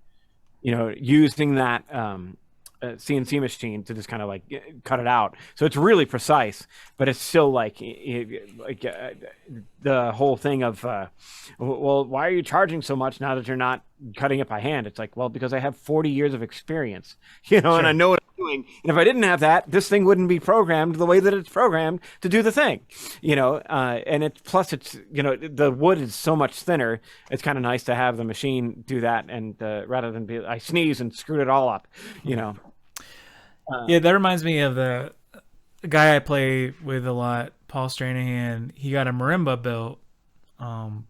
using that CNC machine to just kind of like the whole thing of, well, why are you charging so much now that you're not cutting it by hand? It's like, well, because I have 40 years of experience, and I Sure. know what I'm doing. And if I didn't have that, this thing wouldn't be programmed the way that it's programmed to do the thing, and it plus it's, the wood is so much thinner. It's kind of nice to have the machine do that, and rather than I sneeze and screwed it all up, you know. Yeah, that reminds me of the guy I play with a lot, Paul Stranahan. He got a marimba built, um,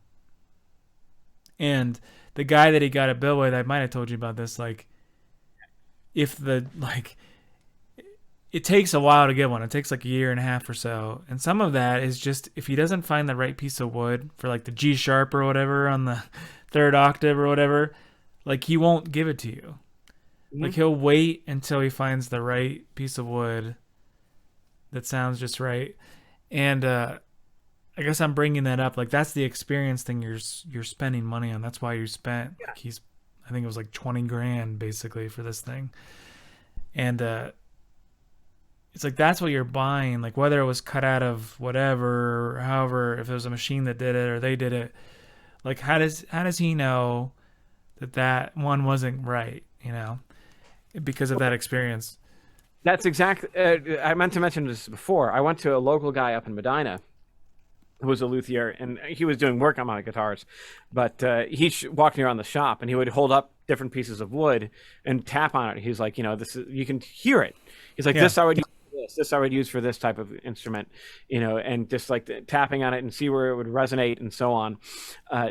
and the guy that he got it built with, I might have told you about this. Like, if the like, it takes a while to get one. It takes like a year and a half or so, and some of that is just if he doesn't find the right piece of wood for like the G sharp or whatever on the third octave or whatever, like he won't give it to you. Like he'll wait until he finds the right piece of wood that sounds just right. And I guess I'm bringing that up. Like that's the experience thing you're spending money on. That's why you spent like I think it was like 20 grand basically for this thing. And it's like that's what you're buying. Like whether it was cut out of whatever, or however, if it was a machine that did it or they did it. Like how does he know that one wasn't right? Because of that experience. That's exactly. I meant to mention this before. I went to a local guy up in Medina who was a luthier, and he was doing work on my guitars. But he walked me around the shop, and he would hold up different pieces of wood and tap on it. He's like, this is, you can hear it. He's like, this I would use for this. This I would use for this type of instrument, and just like tapping on it and see where it would resonate and so on,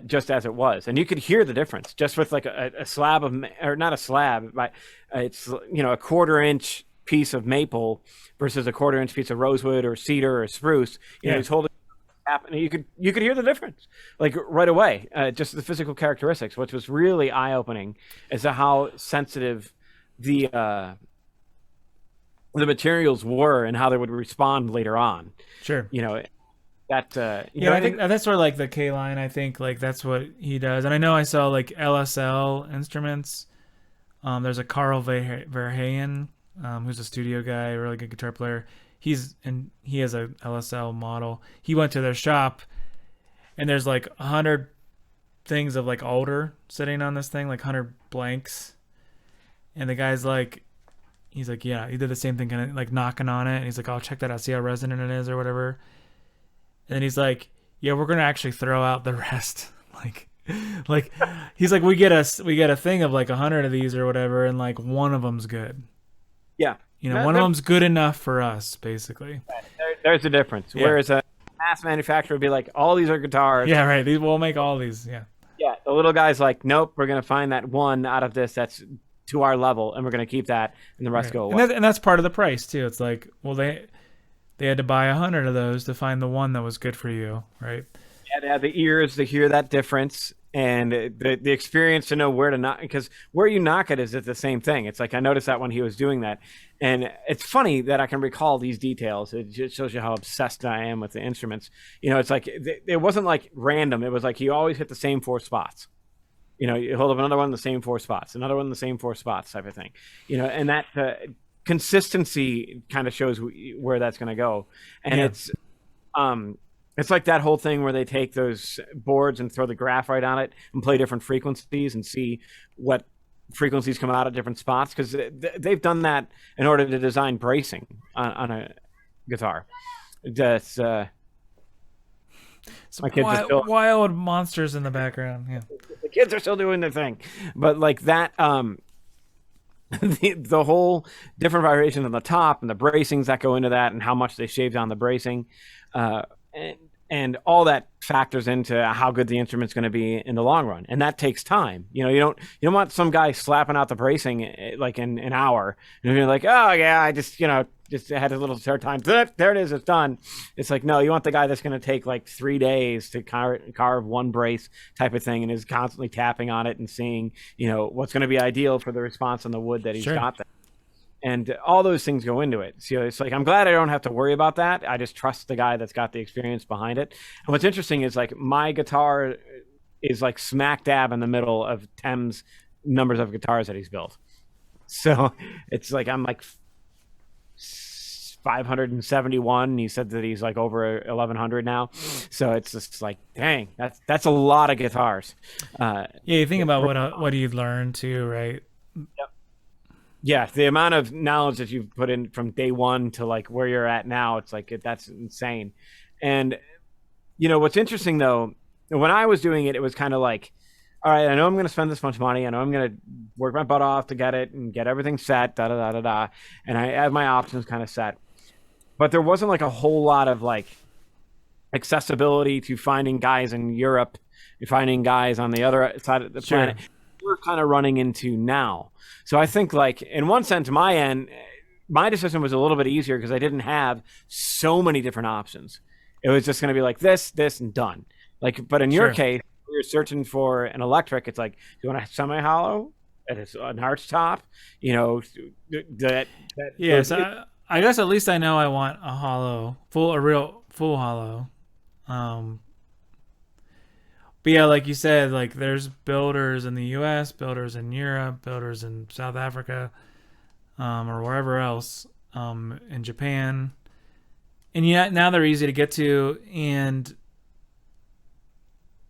just as it was. And you could hear the difference just with like a slab of, or not a slab, but it's, a quarter-inch piece of maple versus a quarter-inch piece of rosewood or cedar or spruce. He's holding and you could hear the difference like right away, just the physical characteristics, which was really eye-opening as to how sensitive the materials were and how they would respond later on. Sure. That I think that's where like the K line, I think like that's what he does. And I know I saw like LSL instruments. There's a Carl Verheyen, who's a studio guy, a really good guitar player. He has a LSL model. He went to their shop, and there's like 100 things of like alder sitting on this thing, like 100 blanks. And the guy's like, he's like, yeah, he did the same thing, kind of like knocking on it. And he's like, I'll check that out, see how resonant it is or whatever. And then he's like, yeah, we're gonna actually throw out the rest. like he's like, we get a thing of like 100 of these or whatever, and like one of them's good. Yeah. One of them's good enough for us, basically. There's a difference. Yeah. Whereas a mass manufacturer would be like, all these are guitars. Yeah, right. We'll make all these. Yeah. Yeah. The little guy's like, nope, we're going to find that one out of this that's to our level, and we're going to keep that, and the rest go away. And that's part of the price, too. It's like, well, they had to buy 100 of those to find the one that was good for you, right? Yeah, they have the ears to hear that difference. And the experience to know where to knock, because where you knock it is the same thing. It's like I noticed that when he was doing that, and it's funny that I can recall these details. It just shows you how obsessed I am with the instruments. It's like it wasn't like random. It was like he always hit the same 4 spots. You hold up another one, the same 4 spots, another one, the same 4 spots, type of thing. And that consistency kind of shows where that's going to go. And it's like that whole thing where they take those boards and throw the graph right on it and play different frequencies and see what frequencies come out at different spots, because they've done that in order to design bracing on a guitar. That's my kids are still wild monsters in the background. Yeah, the kids are still doing their thing, but like that. The whole different variation on the top and the bracings that go into that and how much they shave down the bracing. And all that factors into how good the instrument's going to be in the long run, and that takes time. You don't want some guy slapping out the bracing like in an hour, and you're like, oh yeah, I just had a little spare time. There it is, it's done. It's like, no, you want the guy that's going to take like 3 days to carve one brace type of thing, and is constantly tapping on it and seeing what's going to be ideal for the response on the wood that he's got there. And all those things go into it. So it's like, I'm glad I don't have to worry about that. I just trust the guy that's got the experience behind it. And what's interesting is like my guitar is like smack dab in the middle of Tim's numbers of guitars that he's built. So it's like, I'm like 571. He said that he's like over 1,100 now. So it's just like, dang, that's a lot of guitars. Yeah, you think about what you've learned too, right? Yep. Yeah, the amount of knowledge that you've put in from day one to like where you're at now, it's like that's insane. And what's interesting though, when I was doing it, it was kind of like, all right, I know I'm going to spend this much money. I know I'm going to work my butt off to get it and get everything set, da da da da da. And I have my options kind of set. But there wasn't like a whole lot of like accessibility to finding guys in Europe, finding guys on the other side of the planet. We're kind of running into now. So I think like in one sense, my decision was a little bit easier because I didn't have so many different options. It was just going to be like this, and done. Like, but in your case, you're searching for an electric. It's like, do you want a semi-hollow? It's an arch top. Yes, I guess at least I know I want a real full hollow. But yeah, like you said, like there's builders in the U.S., builders in Europe, builders in South Africa, or wherever else, in Japan, and yet now they're easy to get to, and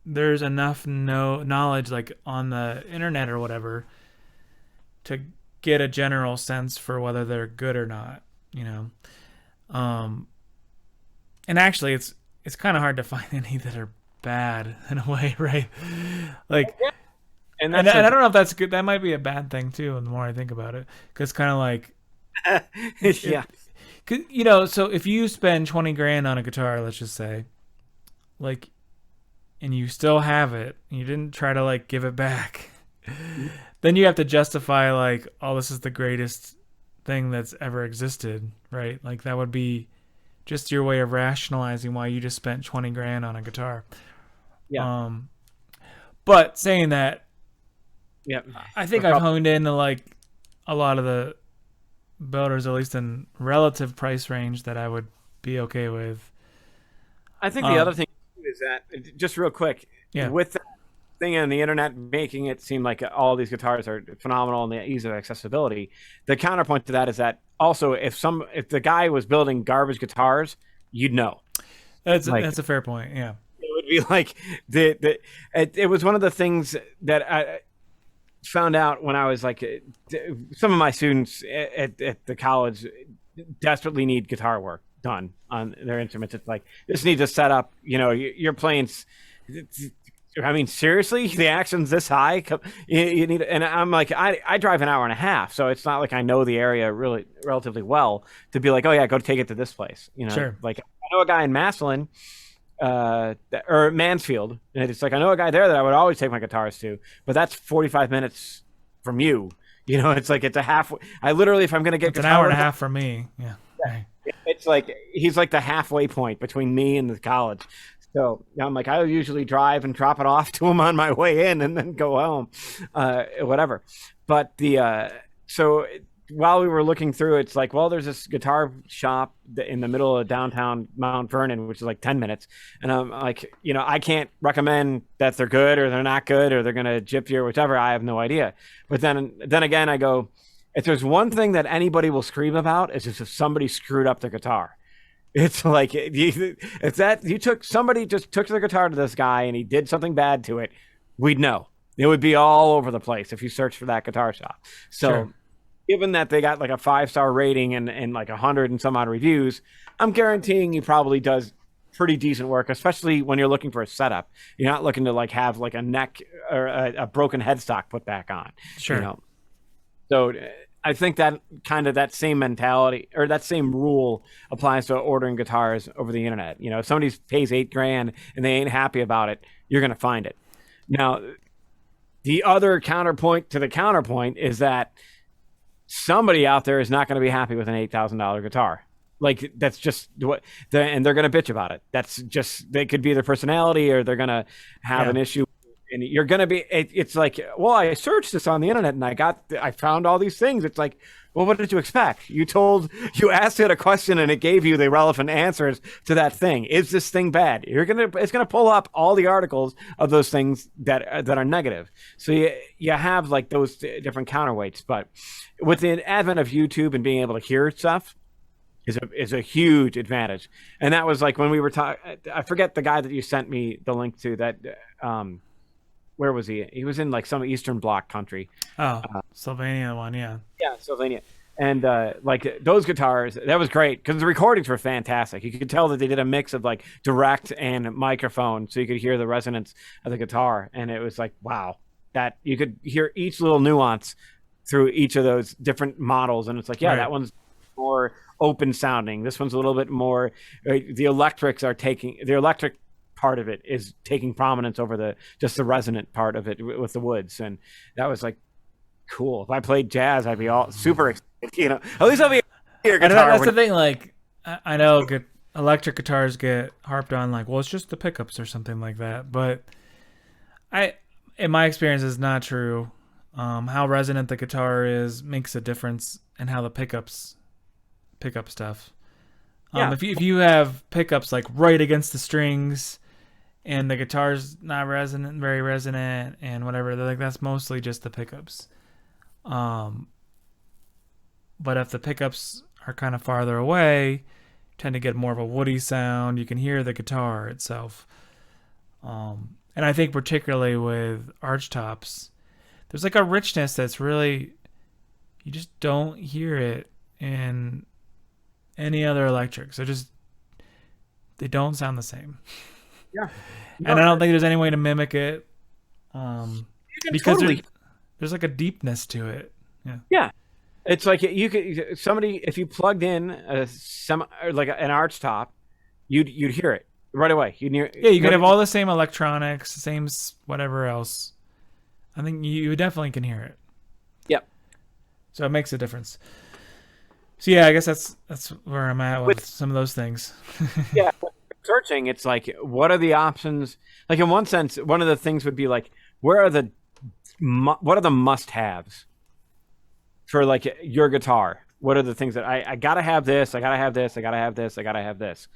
there's enough knowledge like on the internet or whatever to get a general sense for whether they're good or not, and actually it's kind of hard to find any that are bad in a way, right? Like, and I don't know if that's good. That might be a bad thing too. And the more I think about it, because kind of like, yeah, so if you spend 20 grand on a guitar, let's just say, like, and you still have it, and you didn't try to like give it back, then you have to justify like, oh, this is the greatest thing that's ever existed, right? Like that would be just your way of rationalizing why you just spent 20 grand on a guitar. Yeah. But saying that, yeah, I think I've honed into like a lot of the builders, at least in relative price range, that I would be okay with. I think the other thing is that, just real quick, with that thing on the internet making it seem like all these guitars are phenomenal and the ease of accessibility, the counterpoint to that is that also if the guy was building garbage guitars, you'd know. That's a fair point. Yeah, it would be like it was one of the things that I found out when I was like, some of my students at the college desperately need guitar work done on their instruments. It's like, this needs a setup. You're playing. I mean, seriously, the action's this high. You need, and I'm like, I drive an hour and a half, so it's not like I know the area really relatively well to be like, oh yeah, go take it to this place. Sure. Like I know a guy in Massillon, or Mansfield, and it's like I know a guy there that I would always take my guitars to, but that's 45 minutes from you. It's like it's a half. I literally, if I'm gonna get an hour and a half from me, yeah. It's like he's like the halfway point between me and the college. So I'm like, I usually drive and drop it off to him on my way in and then go home, whatever. But so while we were looking through, it's like, well, there's this guitar shop in the middle of downtown Mount Vernon, which is like 10 minutes. And I'm like, I can't recommend that they're good or they're not good or they're going to gyp you or whichever. I have no idea. But then again, I go, if there's one thing that anybody will scream about, is if somebody screwed up their guitar. It's like, if somebody just took the guitar to this guy and he did something bad to it, we'd know. It would be all over the place if you search for that guitar shop. So given that they got like a 5-star rating and like 100 and some odd reviews, I'm guaranteeing he probably does pretty decent work, especially when you're looking for a setup. You're not looking to like have like a neck or a broken headstock put back on. Sure. So I think that kind of that same mentality or that same rule applies to ordering guitars over the internet. If somebody pays $8 grand and they ain't happy about it, you're going to find it. Now, the other counterpoint to the counterpoint is that somebody out there is not going to be happy with an $8,000 guitar. Like that's just what, and they're going to bitch about it. That's just, they could be their personality or they're going to have an issue. And you're going to be, it's like, well, I searched this on the internet and I found all these things. It's like, well, what did you expect? You asked it a question and it gave you the relevant answers to that thing. Is this thing bad? It's going to pull up all the articles of those things that are negative. So you have like those different counterweights, but with the advent of YouTube and being able to hear stuff, is a huge advantage. And that was like when we were talking. I forget the guy that you sent me the link to. That where was he? He was in like some Eastern Bloc country. Oh, Sylvania one, yeah. Yeah, Sylvania. And like those guitars, that was great because the recordings were fantastic. You could tell that they did a mix of like direct and microphone, so you could hear the resonance of the guitar, and it was like, wow, that you could hear each little nuance through each of those different models, and it's like, yeah, Right. that one's more open sounding. This one's a little bit more. The electric part of it is taking prominence over the just the resonant part of it with the woods, and that was like cool. If I played jazz, I'd be all super excited. At least I'll be your And guitar. that's the thing. Like, I know electric guitars get harped on, like, well, it's just the pickups or something like that. But in my experience, is not true. How resonant the guitar is makes a difference in how the pickups pick up stuff. Yeah. If you have pickups like right against the strings, and the guitar's not very resonant, and whatever, like that's mostly just the pickups. But if the pickups are kind of farther away, you tend to get more of a woody sound. You can hear the guitar itself. And I think particularly with arch tops, there's like a richness that's really, you just don't hear it in any other electrics. They don't sound the same. Yeah. And I don't think there's any way to mimic it. Because totally. there's like a deepness to it. Yeah. Yeah. It's like you could if you plugged in like an arch top, you'd hear it right away. You could have all the same electronics, same whatever else. I think you definitely can hear it. Yep. So it makes a difference. So yeah, I guess that's where I'm at with some of those things. Yeah. Searching, it's like, what are the options? Like in one sense, one of the things would be like, what are the must-haves for like your guitar? What are the things that I gotta have this? I gotta have this. I gotta have this. I gotta have this.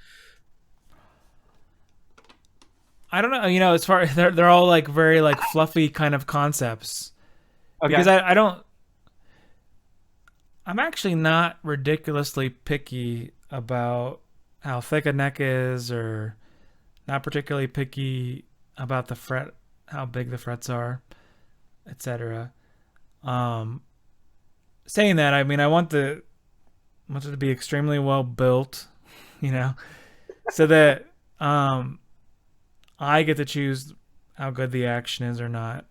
I don't know. As far they're all like very like fluffy kind of concepts. Okay. Because I'm actually not ridiculously picky about how thick a neck is, or not particularly picky about the fret, how big the frets are, etc. Saying that, I mean, I want it to be extremely well built, so that I get to choose how good the action is or not.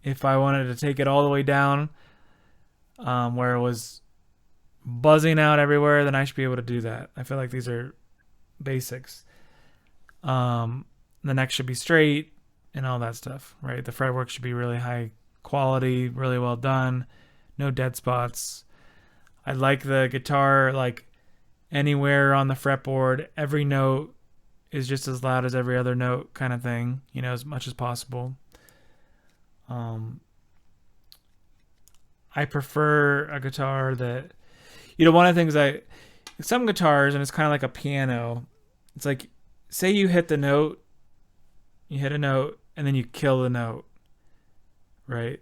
If I wanted to take it all the way down, where it was buzzing out everywhere, then I should be able to do that. I feel like these are basics. The neck should be straight and all that stuff, right? The fretwork should be really high quality, really well done, no dead spots. I like the guitar, like anywhere on the fretboard, every note is just as loud as every other note, kind of thing, as much as possible. I prefer a guitar that, one of the things some guitars, and it's kind of like a piano, it's like, say you hit a note, and then you kill the note, right?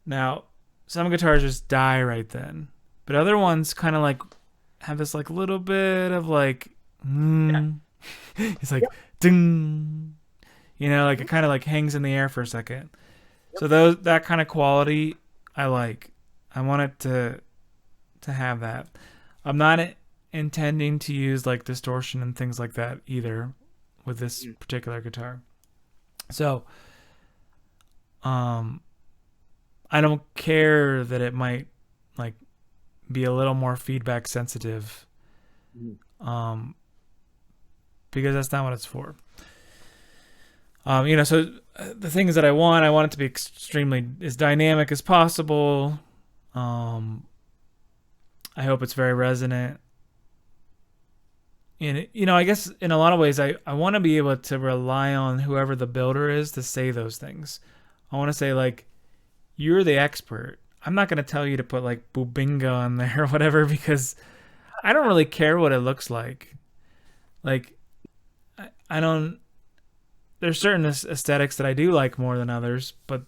Now, some guitars just die right then, but other ones kind of like have this like little bit of like, it's like, ding, like it kind of like hangs in the air for a second. So that kind of quality I like. I want it to have that. I'm not intending to use like distortion and things like that either with this particular guitar. So, I don't care that it might like be a little more feedback sensitive, because that's not what it's for. So the things that I want it to be extremely as dynamic as possible. I hope it's very resonant. And, I guess in a lot of ways, I want to be able to rely on whoever the builder is to say those things. I want to say, like, you're the expert. I'm not going to tell you to put, like, Bubinga on there or whatever, because I don't really care what it looks like. Like, I don't... There's certain aesthetics that I do like more than others, but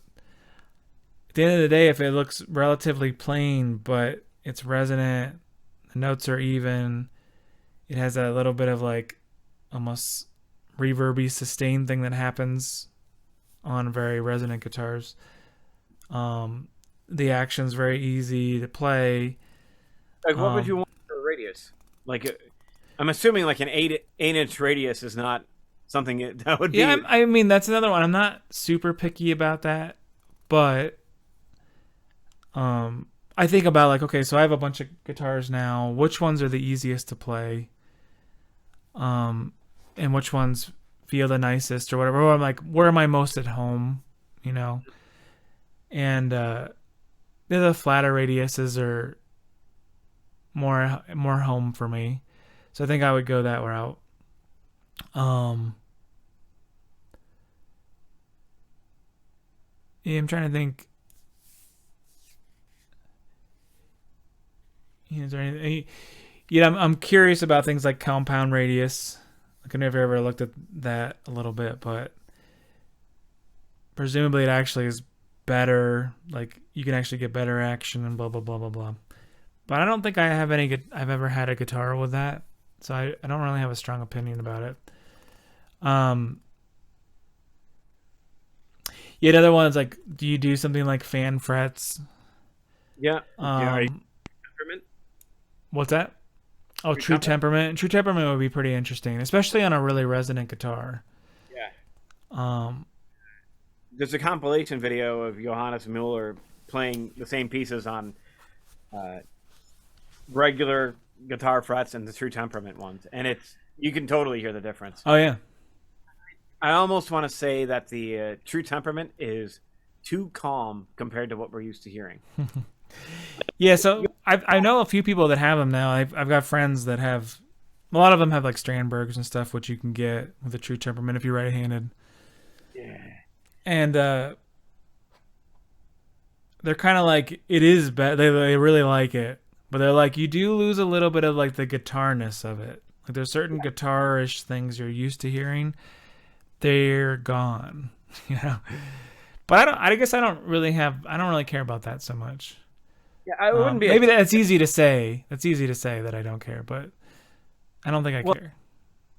at the end of the day, if it looks relatively plain, but it's resonant, The notes are even. It has a little bit of like almost reverby sustain thing that happens on very resonant guitars. The action's very easy to play. Like, what would you want for a radius? Like, I'm assuming like an 8-inch radius is not something that would be. Yeah, I mean that's another one. I'm not super picky about that, but I think about like, okay, so I have a bunch of guitars now. Which ones are the easiest to play? And which ones feel the nicest or whatever. Or I'm like, where am I most at home? You know, and the flatter radiuses are more home for me, so I think I would go that route. Yeah, I'm trying to think. Is there anything? Yeah, I'm curious about things like compound radius. Like, I've never ever looked at that a little bit, but presumably it actually is better. Like, you can actually get better action and blah blah blah blah blah. But I don't think I've ever had a guitar with that, so I don't really have a strong opinion about it. Yeah, the other one's like, do you do something like fan frets? Yeah. Temperament? What's that? Oh, true temperament. True temperament would be pretty interesting, especially on a really resonant guitar. Yeah. There's a compilation video of Johannes Mueller playing the same pieces on regular guitar frets and the true temperament ones, and you can totally hear the difference. Oh yeah. I almost want to say that the true temperament is too calm compared to what we're used to hearing. Yeah, so I know a few people that have them now. I've got friends that have. A lot of them have like Strandbergs and stuff, which you can get with a true temperament if you're right-handed. Yeah. And they're kind of like, it is bad. They really like it, but they're like, you do lose a little bit of like the guitarness of it. Like, there's certain guitar-ish things you're used to hearing. They're gone, you know. But I guess I don't really care about that so much. Yeah, I wouldn't be. Maybe that's easy to say. That's easy to say that I don't care, but I don't think I care.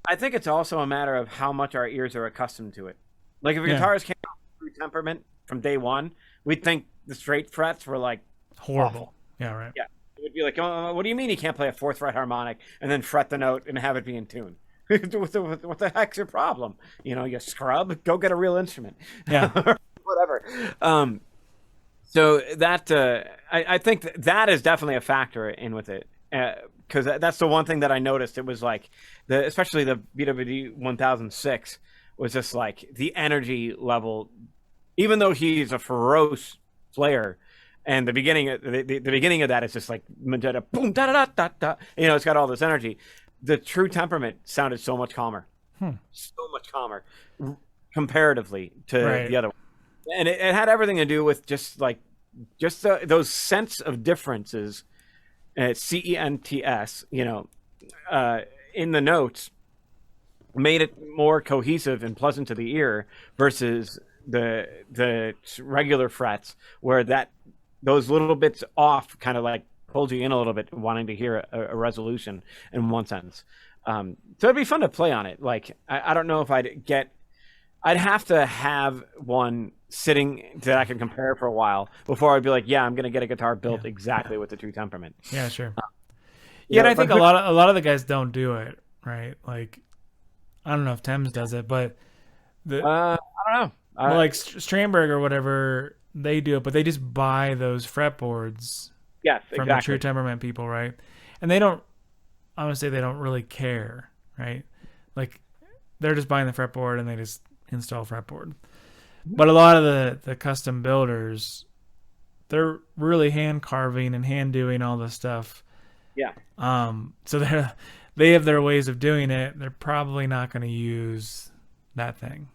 I think it's also a matter of how much our ears are accustomed to it. Like, if a guitarist came out with true temperament from day one, we'd think the straight frets were like horrible. Awful. Yeah, right. Yeah, it would be like, oh, what do you mean you can't play a 4th fret harmonic and then fret the note and have it be in tune? what the heck's your problem? You know, you scrub. Go get a real instrument. Yeah. Whatever. So that I think that is definitely a factor in with it, because that's the one thing that I noticed. It was like especially the BWD 1006 was just like the energy level, even though he's a ferocious player. And the beginning of that is just like magenta, boom, da da da da da. You know, it's got all this energy. The true temperament sounded so much calmer, so much calmer comparatively to the other one. And it had everything to do with just those sense of differences, CENTS, you know, in the notes, made it more cohesive and pleasant to the ear versus the regular frets, where those little bits off kind of like pulled you in a little bit, wanting to hear a resolution in one sentence. So it'd be fun to play on it. Like, I don't know if I'd have to have one sitting that I can compare for a while before I'd be like, yeah, I'm going to get a guitar built exactly with the true temperament. Yeah, sure. Yeah, and I think a lot of the guys don't do it, right? Like, I don't know if Thames does it, but I don't know. Like Strandberg or whatever, they do it, but they just buy those fretboards. Yes, from the true temperament people, right? And they don't. I want to say they don't really care, right? Like, they're just buying the fretboard and they just install fretboard. But a lot of the custom builders, they're really hand carving and hand doing all this stuff. Yeah. So they have their ways of doing it. They're probably not going to use that thing.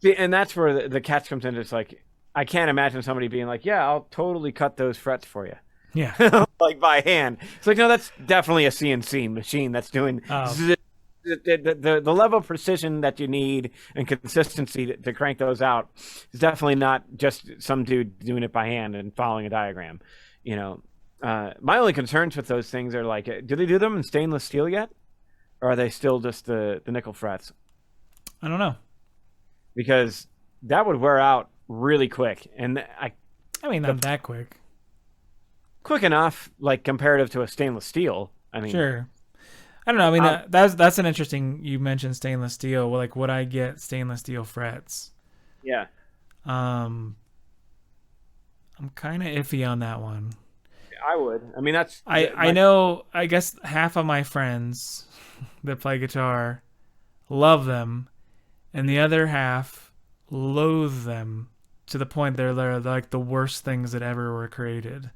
See, and that's where the catch comes in. It's like, I can't imagine somebody being like, yeah, I'll totally cut those frets for you. Yeah. Like, by hand. It's like, no, that's definitely a CNC machine that's doing the level of precision that you need and consistency to crank those out is definitely not just some dude doing it by hand and following a diagram. You know, My only concerns with those things are like, do they do them in stainless steel yet, or are they still just the nickel frets? I don't know. Because that would wear out really quick, and I mean, not that quick. quick enough, like comparative to a stainless steel. I mean, Sure. I don't know. I mean, that's an interesting. You mentioned stainless steel. Well, like, would I get stainless steel frets? yeah. Um, I'm kind of iffy on that one. I would. I mean, that's I know. I guess half of my friends that play guitar love them, and the other half loathe them to the point they're like the worst things that ever were created.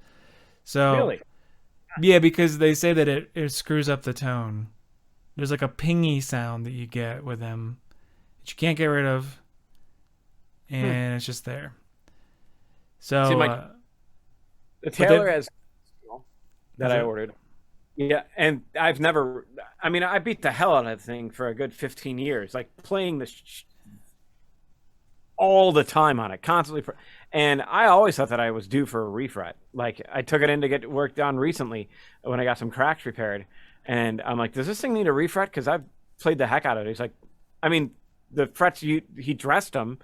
So really. yeah, because they say that it screws up the tone. There's like a pingy sound that you get with them that you can't get rid of, and it's just there. So See, the Taylor has that I ordered. Yeah, and I've never. I mean, I beat the hell out of that thing for a good 15 years, like playing this all the time on it, constantly. And I always thought that I was due for a refret. Like I took it in to get work done recently when I got some cracks repaired, and I'm like, "Does this thing need a refret?" Because I've played the heck out of it. He's like, "I mean, the frets he dressed them,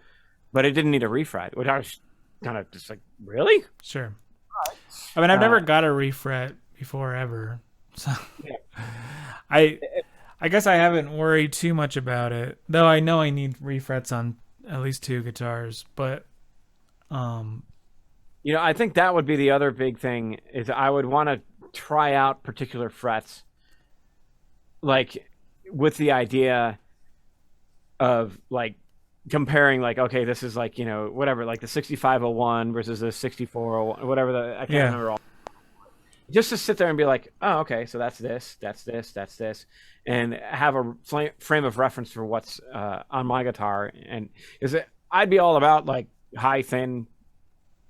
but it didn't need a refret," which I was kind of just like, "Really?" Sure. I mean, I've never got a refret before ever, so Yeah. I guess I haven't worried too much about it. Though I know I need refrets on at least 2 guitars, but I think that would be the other big thing is I would want to try out particular frets, like with the idea of like comparing, like, okay, this is like, whatever, like the 6501 versus the 6401, whatever I can't remember all. Just to sit there and be like, oh, okay, so that's this, and have a frame of reference for what's on my guitar. And I'd be all about like high, thin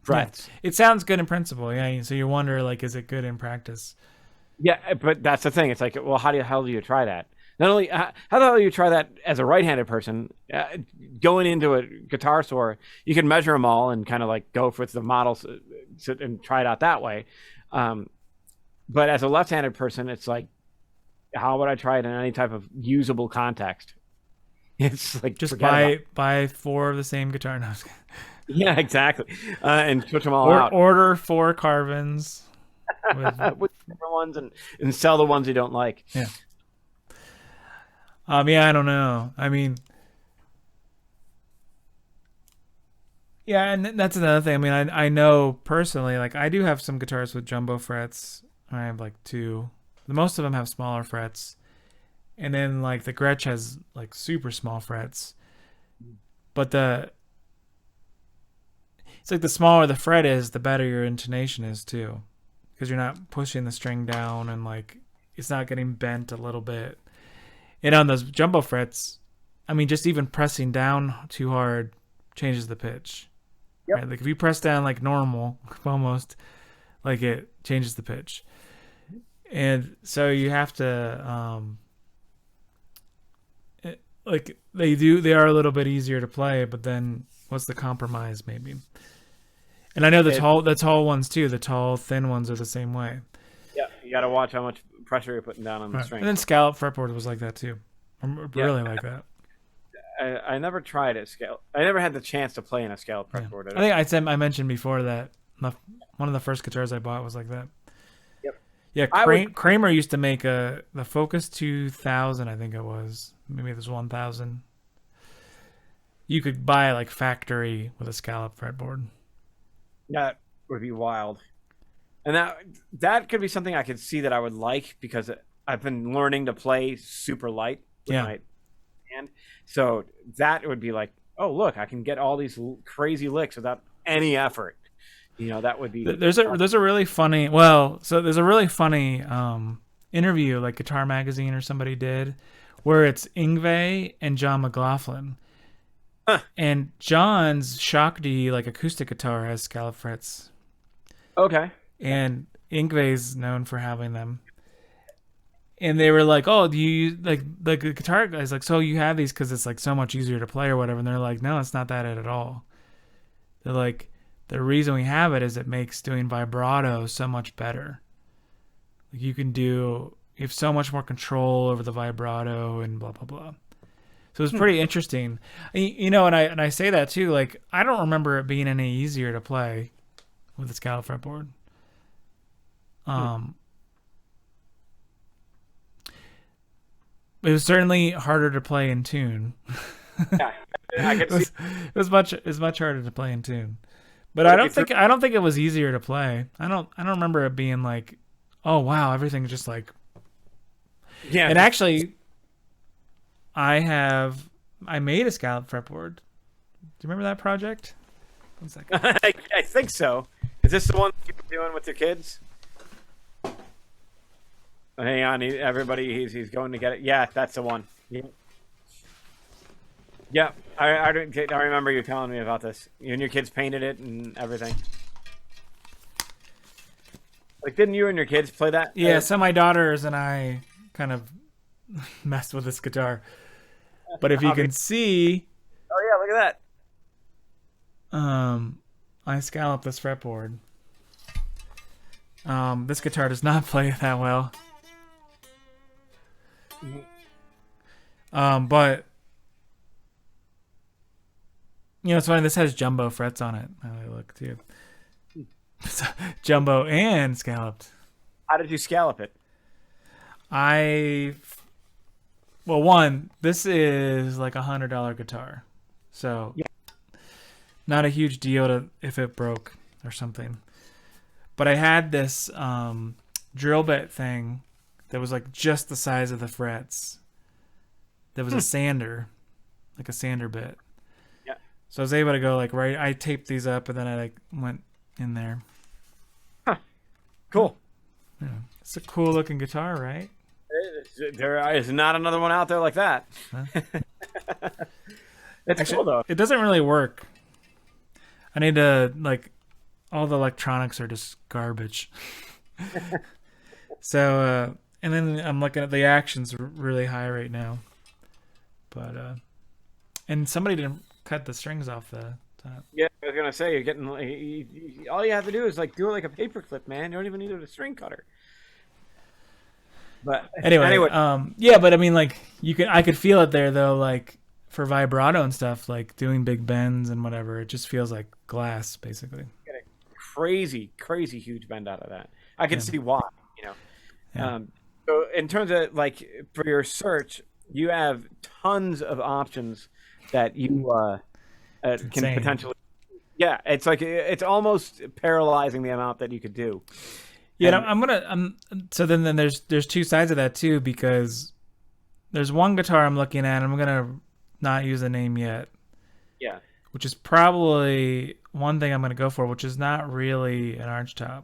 frets. Yeah. It sounds good in principle, yeah. So you wonder, like, is it good in practice? Yeah, but that's the thing. It's like, well, how the hell do you try that? Not only how the hell do you try that as a right-handed person? Going into a guitar store, you can measure them all and kind of like go with the models and try it out that way. But as a left-handed person, it's like, how would I try it in any type of usable context? It's like, just buy 4 of the same guitar. No, yeah, exactly, and switch them all out. Order 4 Carvins with different ones and sell the ones you don't like. Yeah. Yeah, I don't know. I mean, yeah, and that's another thing. I mean, I know personally, like, I do have some guitars with jumbo frets. I have like 2. Most of them have smaller frets, and then like the Gretsch has like super small frets. But it's like the smaller the fret is, the better your intonation is too, because you're not pushing the string down and like it's not getting bent a little bit. And on those jumbo frets, I mean, just even pressing down too hard changes the pitch. Yep. Right? Like if you press down like normal, almost, like it changes the pitch. And so you have to, like they are a little bit easier to play, but then what's the compromise maybe? And I know the tall ones too. The tall, thin ones are the same way. Yeah, you got to watch how much pressure you're putting down on the string. And then scallop fretboard was like that too. Really like that. I never tried it scallop. I never had the chance to play in a scallop fretboard. I think I mentioned before that one of the first guitars I bought was like that. Yeah, Kramer used to make the Focus 2000, I think it was. Maybe it was 1000. You could buy like factory with a scallop fretboard. That would be wild. And that could be something I could see that I would like, because I've been learning to play super light with my hand. So that would be like, oh, look, I can get all these crazy licks without any effort. That would be. There's a really funny interview like Guitar Magazine or somebody did, where it's Yngwie and John McLaughlin, and John's Shock D like acoustic guitar has scallop frets. Okay. And Yngwie's known for having them. And they were like, "Oh, do you like the guitar guys like? So you have these because it's like so much easier to play or whatever?" And they're like, "No, it's not that at all." They're like, the reason we have it is it makes doing vibrato so much better. Like you have so much more control over the vibrato and blah blah blah. So it's pretty interesting, and I say that too. Like I don't remember it being any easier to play with the scallop fretboard. It was certainly harder to play in tune. Yeah, I could see. It was much harder to play in tune. But I don't think it was easier to play. I don't remember it being like, oh wow, everything's just like. Yeah. And actually, I made a scallop fretboard. Do you remember that project? 1 second. I think so. Is this the one you were doing with your kids? Hang on, everybody. He's going to get it. Yeah, that's the one. Yeah, I remember you telling me about this. You and your kids painted it and everything. Like, didn't you and your kids play that? Yeah, so my daughters and I kind of messed with this guitar. But if you can see... Oh, yeah, look at that. I scalloped this fretboard. This guitar does not play that well. But... it's funny, this has jumbo frets on it. How they look, too. Jumbo and scalloped. How did you scallop it? This is like $100 guitar. So, not a huge deal if it broke or something. But I had this drill bit thing that was like just the size of the frets. There was a sander, like a sander bit. So I was able to go like right. I taped these up and then I like went in there. Huh. Cool. Yeah. It's a cool looking guitar, right? There is not another one out there like that. Huh? It's actually, cool though. It doesn't really work. I need to all the electronics are just garbage. So and then I'm looking at the actions really high right now. But and somebody didn't cut the strings off the top. Yeah, I was gonna say you're getting all you have to do is do it like a paper clip, man. You don't even need a string cutter. But anyway, yeah, but I mean, I could feel it there though, like for vibrato and stuff, like doing big bends and whatever. It just feels like glass, basically. Get a crazy huge bend out of that. I can see why, Yeah. So in terms of for your search, you have tons of options that you can potentially. Yeah, it's it's almost paralyzing the amount that you could do. Yeah, and so then there's two sides of that too, because there's one guitar I'm looking at, and I'm gonna not use the name yet. Yeah. Which is probably one thing I'm gonna go for, which is not really an archtop.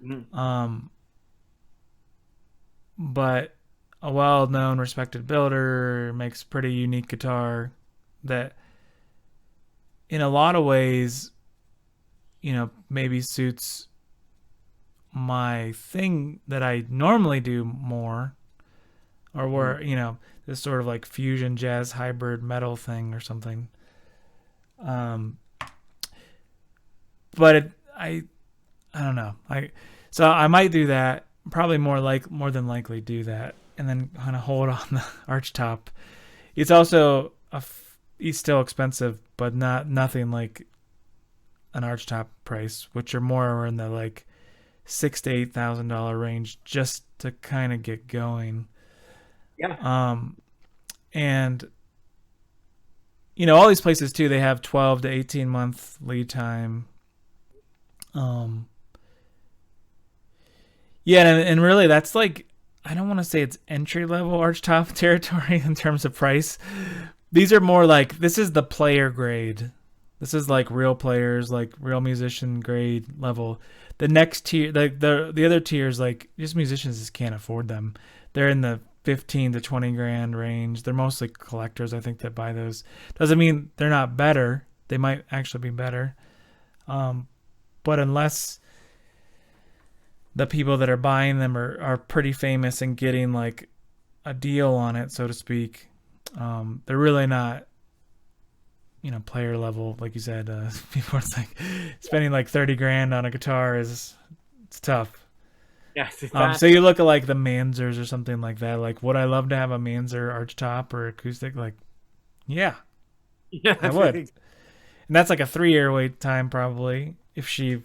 Mm-hmm. But a well-known, respected builder makes pretty unique guitar that, in a lot of ways, maybe suits my thing that I normally do more, or where this sort of like fusion jazz hybrid metal thing or something. But I don't know. So I might do that. Probably more than likely do that, and then kind of hold on the archtop. It's also it's still expensive, but nothing like an archtop price, which are more in the $6,000 to $8,000 range, just to kind of get going. Yeah. And all these places too, they have 12 to 18 month lead time. Yeah, and really that's I don't want to say it's entry level archtop territory in terms of price. These are more this is the player grade. This is real players, real musician grade level. The next tier, the other tiers, just musicians just can't afford them. They're in the 15 to 20 grand range. They're mostly collectors, I think, that buy those. Doesn't mean they're not better. They might actually be better. But unless the people that are buying them are pretty famous and getting a deal on it, so to speak, they're really not player level, like you said, people are like spending like 30 grand on a guitar it's tough. Yeah, So you look at like the Manzers or something like that. Like, would I love to have a Manzer archtop or acoustic? Like, yeah, yeah, I would. And that's like a 3-year wait time probably if she,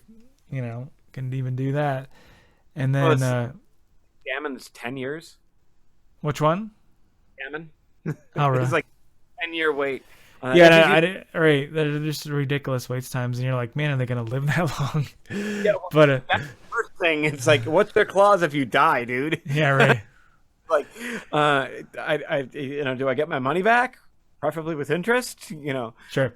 can even do that. And then Gammon's 10 years. Which one? Gammon. Oh, really? It's like 10-year wait. Right. They're just ridiculous wait times, and you're like, man, are they gonna live that long? Yeah, well, but that's the first thing. It's like, what's their clause if you die, dude? Yeah, right. Like, do I get my money back? Preferably with interest, Sure.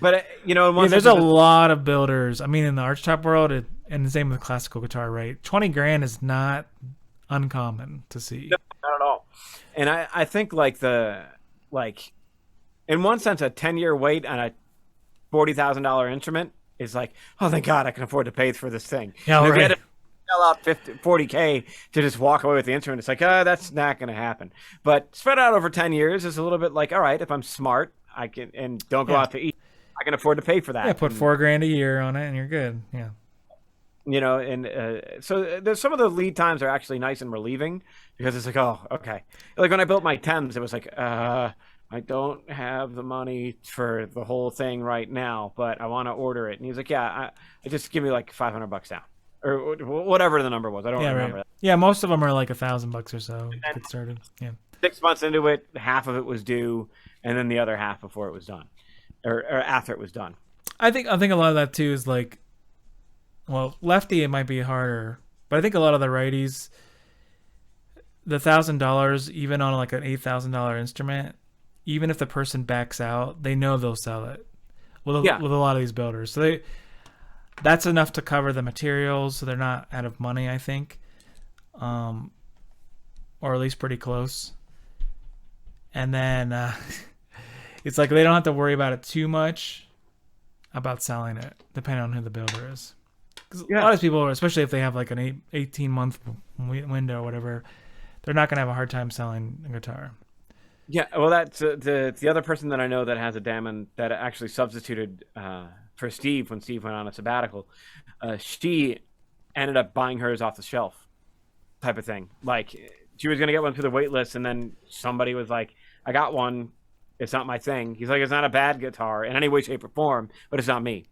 But there's a lot of builders. I mean, in the archtop world, and the same with classical guitar, right? 20 grand is not uncommon to see. No, not at all. And I think in one sense, a 10-year wait on a $40,000 instrument is like, oh, thank God I can afford to pay for this thing. Yeah, if right. you had to sell out $40K to just walk away with the instrument, it's like, that's not going to happen. But spread out over 10 years is a little bit like, all right, if I'm smart, I can, and don't go out to eat, I can afford to pay for that. Yeah, put $4 grand a year on it, and you're good. Yeah. So there's some of the lead times are actually nice and relieving because it's like, oh, okay. Like when I built my Thames, it was like, I don't have the money for the whole thing right now, but I want to order it. And he's like, yeah, I just give me like $500 down or whatever the number was. I don't remember that. Yeah, most of them are like $1,000 or so to get started. Yeah. 6 months into it, half of it was due, and then the other half before it was done, or after it was done. I think a lot of that too is like, well, lefty it might be harder, but I think a lot of the righties, the $1,000 even on like an $8,000 instrument, even if the person backs out, they know they'll sell it with a lot of these builders. So that's enough to cover the materials, so they're not out of money, I think, or at least pretty close. And then it's like they don't have to worry about it too much about selling it, depending on who the builder is. Because a lot of people, especially if they have like an 18-month window or whatever, they're not going to have a hard time selling a guitar. Yeah, well, that's the other person that I know that has a Damon that actually substituted for Steve when Steve went on a sabbatical. She ended up buying hers off the shelf, type of thing. Like she was gonna get one through the wait list, and then somebody was like, "I got one. It's not my thing." He's like, "It's not a bad guitar in any way, shape, or form, but it's not me."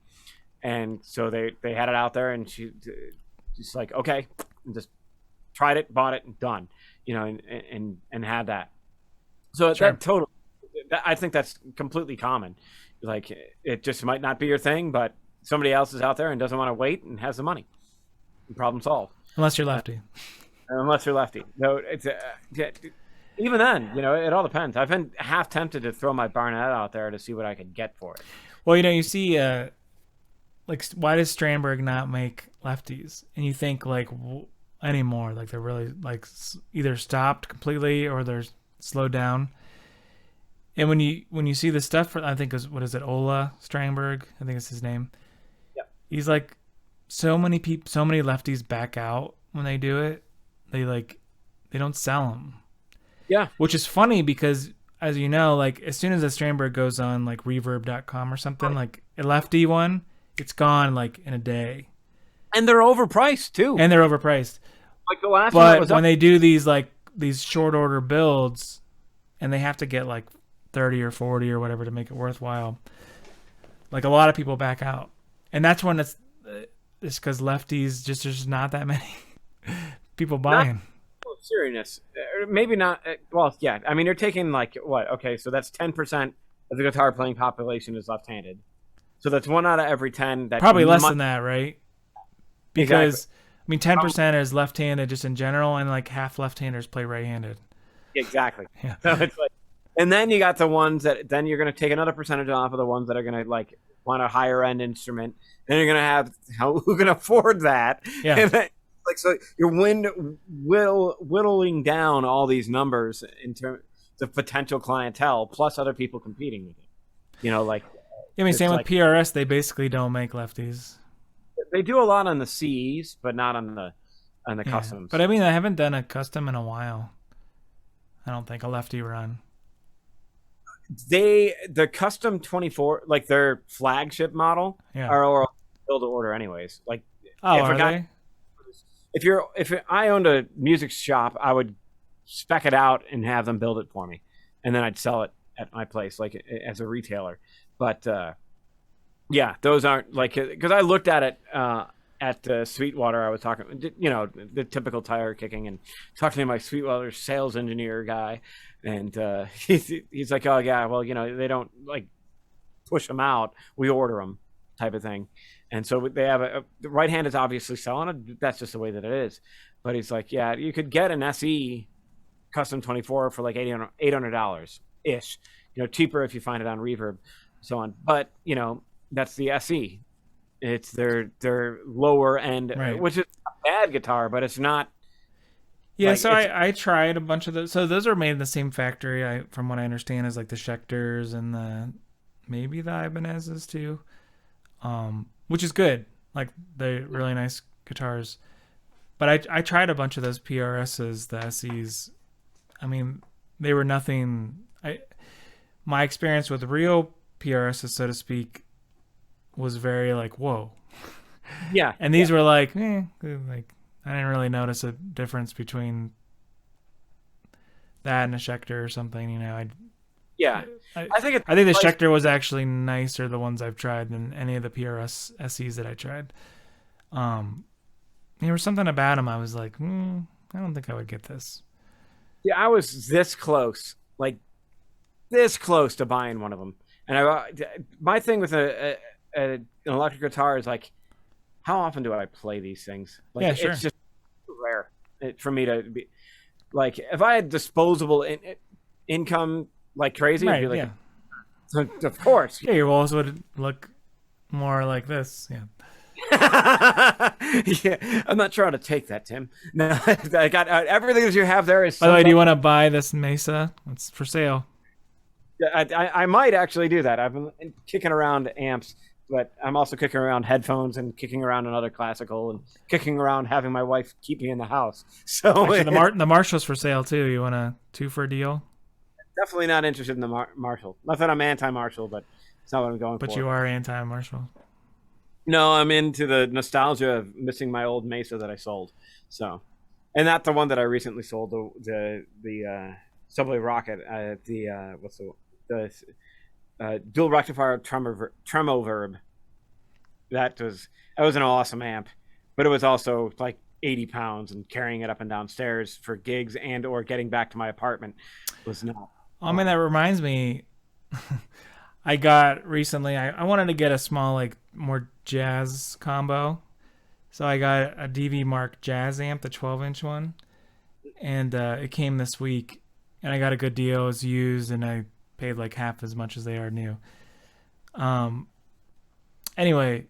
And so they had it out there, and she's like, "Okay," and just tried it, bought it, and done. And had that. So Sure. I think that's completely common. Like it just might not be your thing, but somebody else is out there and doesn't want to wait and has the money. Problem solved. Unless you're lefty. Unless you're lefty. No, it's even then, it all depends. I've been half tempted to throw my Barnett out there to see what I could get for it. Well, you see, like, why does Strandberg not make lefties? And you think like anymore, like they're really like either stopped completely or they're slowed down. And when you see the stuff for, I think what is it, Ola Strandberg? I think it's his name. Yeah. He's like, so many lefties back out when they do it. They don't sell them. Yeah. Which is funny because, as you know, like as soon as a Strandberg goes on like reverb.com or something, like a lefty one, it's gone like in a day. And they're overpriced too. And they're overpriced. Like the last one that was when they do these short order builds and they have to get like 30 or 40 or whatever to make it worthwhile, like a lot of people back out. And that's when it's because lefties, there's not that many people buying. Seriousness, maybe not. Well, yeah. I mean, you're taking like what? Okay, so that's 10% of the guitar playing population is left-handed. So that's 1 out of every 10. That probably less than that, right? Because exactly. I mean, 10% is left-handed just in general, and like half left-handers play right-handed. Exactly. Yeah. So it's like, and then you got the ones that then you're going to take another percentage off of the ones that are going to like want a higher end instrument. Then you're going to have who can afford that. Yeah. And then, like, so you're whittling down all these numbers in terms of potential clientele plus other people competing with it. I mean, same with PRS. They basically don't make lefties. They do a lot on the Cs, but not on the customs. But I mean, I haven't done a custom in a while. I don't think a lefty run. the custom 24, like their flagship model, Yeah. are build to order anyways. Like Oh, if a are guy, they? if I owned a music shop, I would spec it out and have them build it for me, and then I'd sell it at my place, like as a retailer. But yeah, those aren't like, because I looked at it at Sweetwater. I was talking, the typical tire kicking, and talking to my Sweetwater sales engineer guy, and he's like, "Oh yeah, well, they don't like push them out. We order them, type of thing." And so they have the right hand is obviously selling it. That's just the way that it is. But he's like, "Yeah, you could get an SE custom 24 for like $800 ish. Cheaper if you find it on Reverb, so on. But that's the SE. It's their lower end, Right. which is a bad guitar, but it's not. Yeah, Like so it's I tried a bunch of those. So those are made in the same factory, from what I understand, as like the Schecters and maybe the Ibanez's too, which is good. Like they're really nice guitars. But I tried a bunch of those PRSs, the SEs. I mean, they were nothing. My experience with real PRSs, so to speak, was very like, whoa. Yeah, And these were like I didn't really notice a difference between that and a Schecter or something. yeah. I think I think the Schecter was actually nicer, the ones I've tried, than any of the PRS SEs that I tried. There was something about them I was like, I don't think I would get this. Yeah, I was this close, like this close to buying one of them. And my thing with an electric guitar is like, how often do I play these things? Like, Yeah, sure. it's just rare for me to be like, if I had disposable income like crazy, Right, I'd be like, yeah. of course. Yeah, your walls would look more like this. Yeah. Yeah, I'm not trying to take that, Tim. No, I got everything that you have there is. By the way, do you want to buy this Mesa? It's for sale. I might actually do that. I've been kicking around amps, but I'm also kicking around headphones and kicking around another classical and kicking around having my wife keep me in the house. So Actually, the Marshall's for sale too. You want a 2 for a deal? definitely not interested in the Marshall. Not that I'm anti-Marshall, but it's not what I'm going for. But you are anti-Marshall. No, I'm into the nostalgia of missing my old Mesa that I sold. So, and not the one that I recently sold, the Subway Rocket, what's the dual rectifier tremo verb. That was an awesome amp, but it was also like 80 pounds, and carrying it up and down stairs for gigs and or getting back to my apartment was not. I mean, that reminds me. I got recently. I wanted to get a small, like, more jazz combo, so I got a DV Mark Jazz amp, the 12-inch one, and it came this week, and I got a good deal. It was used, and I paid like half as much as they are new. Anyway,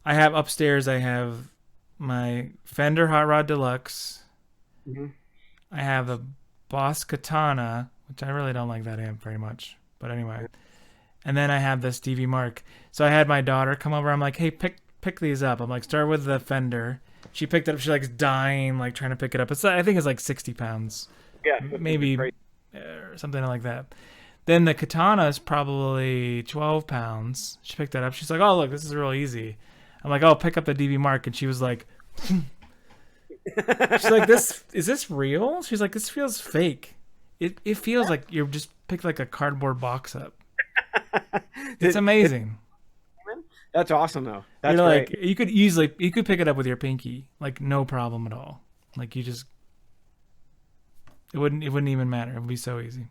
I have upstairs. I have my Fender Hot Rod Deluxe. Mm-hmm. I have a Boss Katana, which I really don't like that amp very much, but anyway. And then I have this DV Mark. So I had my daughter come over. I'm like, hey, pick these up. I'm like, start with the Fender. She picked it up. She's like dying, like trying to pick it up. I think it's like 60 pounds. Yeah, maybe something like that. Then the Katana is probably 12 pounds. She picked that up. She's like, oh, look, this is real easy. I'm like, oh, pick up the DV Mark. And she was like, she's like, is this real? She's like, this feels fake. It feels like you just picked like a cardboard box up. It's amazing. That's awesome though. That's great. Like, you could pick it up with your pinky, like no problem at all. Like it wouldn't even matter. It would be so easy.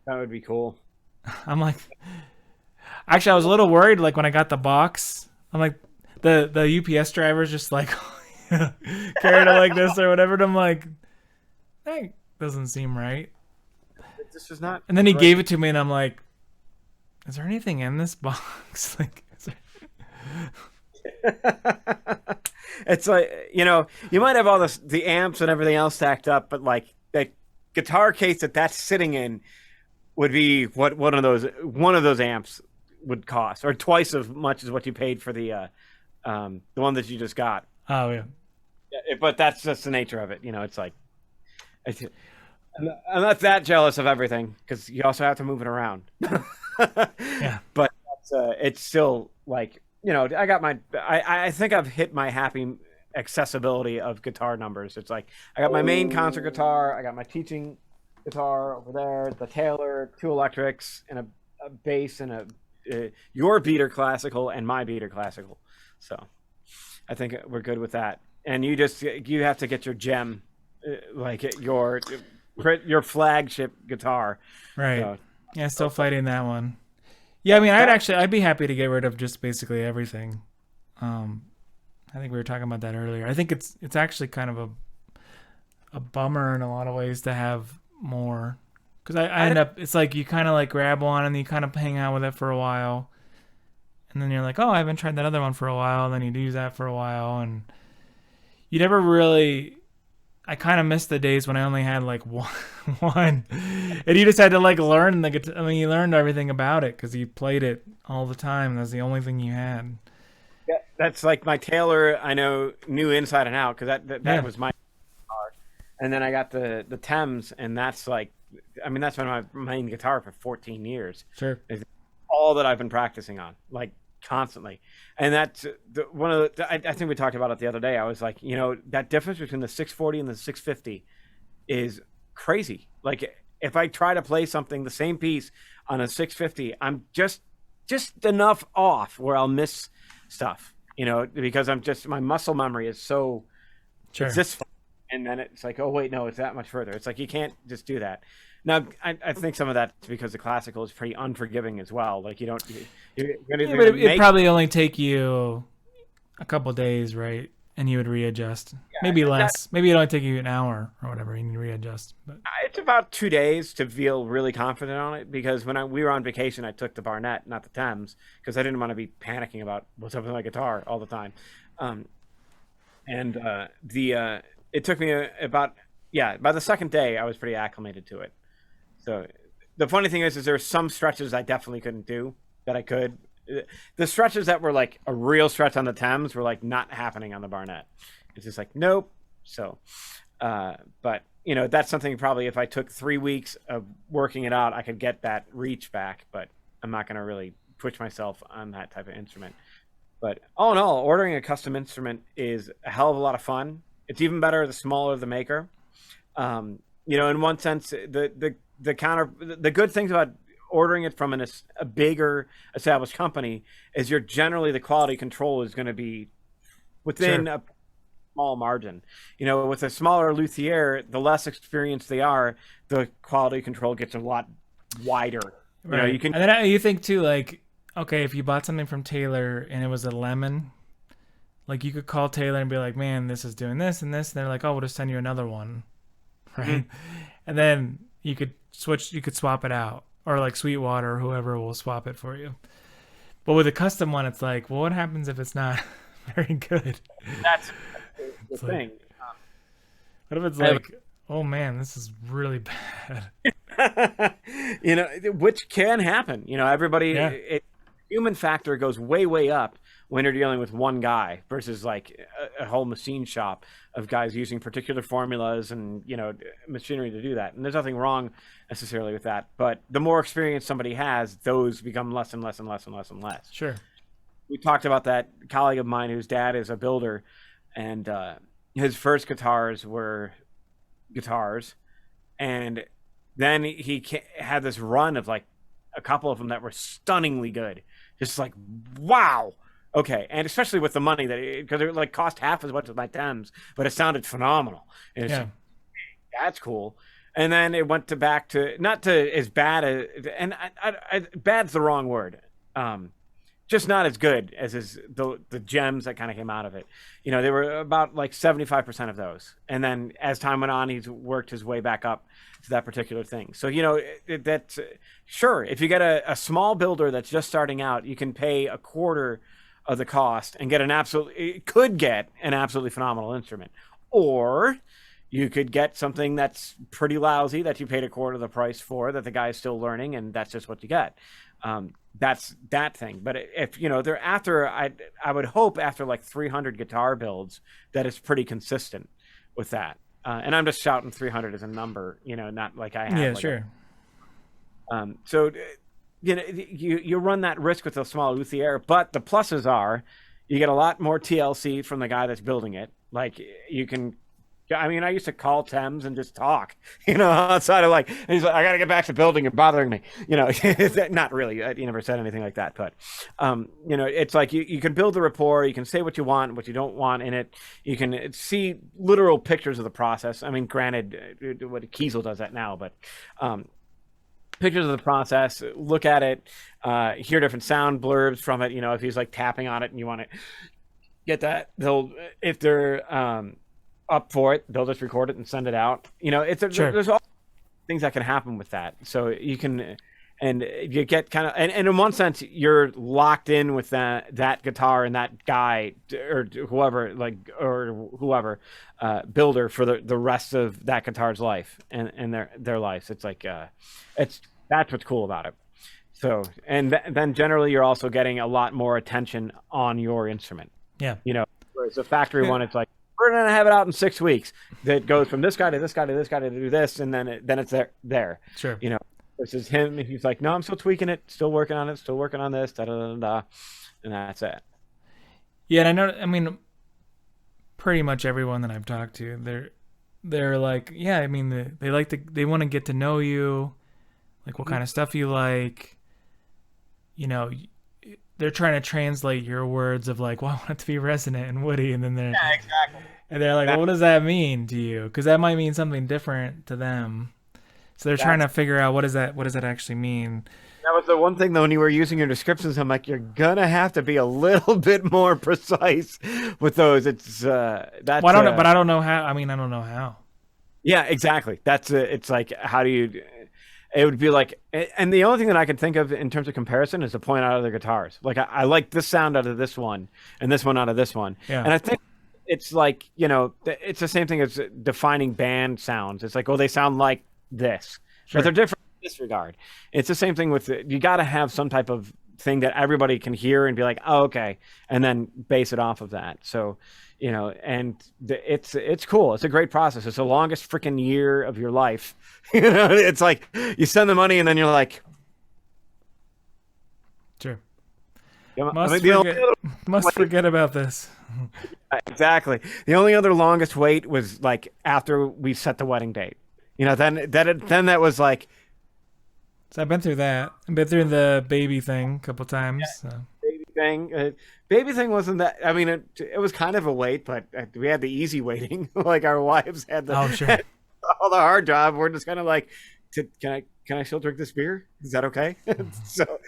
That would be cool. I'm like, actually, I was a little worried. Like when I got the box, I'm like, the UPS driver's just like carried it like this or whatever. And I'm like, that doesn't seem right. This is not. And then he gave it to me, and I'm like, is there anything in this box? Like, it's like, you might have all the amps and everything else stacked up, but like the guitar case that's sitting in would be what one of those amps would cost, or twice as much as what you paid for the one that you just got. Oh yeah. But that's just the nature of it. It's like, I'm not that jealous of everything because you also have to move it around. Yeah. But it's still like, I got I think I've hit my happy accessibility of guitar numbers. It's like I got my main concert guitar, I got my teaching guitar over there, the Taylor, two electrics, and a bass, and your beater classical and my beater classical. So I think we're good with that. And you have to get your gem, like your flagship guitar. Right. So, Yeah, still fighting that one. Yeah, I mean, I'd be happy to get rid of just basically everything. I think we were talking about that earlier. I think it's actually kind of a bummer in a lot of ways to have more, because I end up, it's like you kind of like grab one and you kind of hang out with it for a while, and then you're like, oh, I haven't tried that other one for a while, and then you use that for a while, and you never really. I kind of miss the days when I only had like one, and you just had to like learn the guitar. I mean, you learned everything about it because you played it all the time. That's the only thing you had. yeah, that's like my Taylor. I knew inside and out because that Yeah, was my guitar, and then I got the Thames, and that's like, I mean, that's been my main guitar for 14 years. sure. It's all that I've been practicing on, like constantly. And that's one of I think we talked about it the other day. I was like, that difference between the 640 and the 650 is crazy. Like if I try to play something, the same piece on a 650, I'm just enough off where I'll miss stuff, because my muscle memory is so, Sure. it's this far. And then it's like, oh wait, no, it's that much further. It's like you can't just do that. Now, I think some of that's because the classical is pretty unforgiving as well. Like you're gonna Yeah, but it'd probably only take you a couple days, right? And you would readjust. Maybe less. Maybe it only take you an hour or whatever. You need to readjust. But it's about 2 days to feel really confident on it, because when we were on vacation, I took the Barnett, not the Thames, because I didn't want to be panicking about what's up with my guitar all the time. And it took me by the second day, I was pretty acclimated to it. So the funny thing is there are some stretches I definitely couldn't do that I could. The stretches that were like a real stretch on the Thames were like not happening on the Barnett. It's just like, nope. So, but that's something probably if I took 3 weeks of working it out, I could get that reach back, but I'm not going to really push myself on that type of instrument. But all in all, ordering a custom instrument is a hell of a lot of fun. It's even better the smaller the maker. In one sense, the good things about ordering it from a bigger established company is the quality control is going to be within Sure. a small margin. With a smaller Luthier, the less experienced they are, the quality control gets a lot wider. Right. You can. And then you think too, like, okay, if you bought something from Taylor and it was a lemon, like you could call Taylor and be like, man, this is doing this and this, and they're like, oh, we'll just send you another one, right? And then you could swap it out, or like Sweetwater or whoever will swap it for you. But with a custom one, it's like, well, what happens if it's not very good? That's the It's thing. What if it's like, oh man, this is really bad? Which can happen. Everybody, Yeah. Human factor goes way, way up when you're dealing with one guy versus like a whole machine shop of guys using particular formulas and, machinery to do that. And there's nothing wrong necessarily with that. But the more experience somebody has, those become less and less and less and less and less. Sure. We talked about that colleague of mine whose dad is a builder, and his first guitars were guitars. And then he had this run of like a couple of them that were stunningly good. Just like, wow. Okay. And especially with the money because it like cost half as much as my Thames, but it sounded phenomenal. And it's Yeah. like, that's cool. And then it went back to not to as bad as, and bad's the wrong word. Just not as good as the gems that kind of came out of it. They were about like 75% of those. And then as time went on, he's worked his way back up to that particular thing. So, that's sure. If you get a small builder that's just starting out, you can pay a quarter of the cost and get an absolutely phenomenal instrument. Or you could get something that's pretty lousy that you paid a quarter of the price for, that the guy's still learning, and that's just what you get. That's that thing. But if they're I would hope after like 300 guitar builds that it's pretty consistent with that. and I'm just shouting 300 as a number, not like I have. Yeah, like sure. So, you run that risk with a small Luthier, but the pluses are you get a lot more TLC from the guy that's building it. Like you can, I mean, I used to call Thames and just talk, outside of and he's like, I got to get back to building. You're bothering me. Not really. He never said anything like that, but, it's like you can build the rapport. You can say what you want, what you don't want in it. You can see literal pictures of the process. I mean, granted, what Kiesel does that now, but, pictures of the process, look at it, hear different sound blurbs from it. If he's like tapping on it and you want to get that, if they're up for it, they'll just record it and send it out. Sure. There's all things that can happen with that. So you can, and you get kind of, and in one sense, you're locked in with that guitar and that guy or whoever, builder for the rest of that guitar's life and their lives. It's like, that's what's cool about it. So, and then generally you're also getting a lot more attention on your instrument. Yeah. Whereas the factory one, it's like, we're going to have it out in 6 weeks. That goes from this guy to this guy to this guy to do this. And then it's there. Sure. Versus him, he's like, no, I'm still tweaking it, still working on it, still working on this, da da da da, and that's it. Yeah, and I mean, pretty much everyone that I've talked to, they're like, yeah, I mean, they want to get to know you, like what kind of stuff you like. They're trying to translate your words of like, well, I want it to be resonant and woody, and then exactly. And they're like, well, what does that mean to you? Because that might mean something different to them. So they're trying to figure out what does that actually mean. That was the one thing though when you were using your descriptions. I'm like, you're gonna have to be a little bit more precise with those. It's that's. Well, I don't know, but I don't know how. I mean, I don't know how. Yeah, exactly. That's it's like how do you? It would be like, and the only thing that I can think of in terms of comparison is to point out other guitars. Like I like this sound out of this one, and this one out of this one. Yeah. And I think it's like it's the same thing as defining band sounds. It's like, oh, they sound like this, Sure. but they're different in this regard. It's the same thing with you got to have some type of thing that everybody can hear and be like, oh, okay, and then base it off of that. So, and it's cool. It's a great process. It's the longest freaking year of your life. It's like you spend the money and then you're like, sure. Must forget about this. Exactly. The only other longest wait was like after we set the wedding date. Then that was like. So I've been through that. I've been through the baby thing a couple times. Yeah. So. Baby thing wasn't that. I mean, it was kind of a wait, but we had the easy waiting. Like our wives had sure. all the hard job. We're just kind of like, can I still drink this beer? Is that okay? So,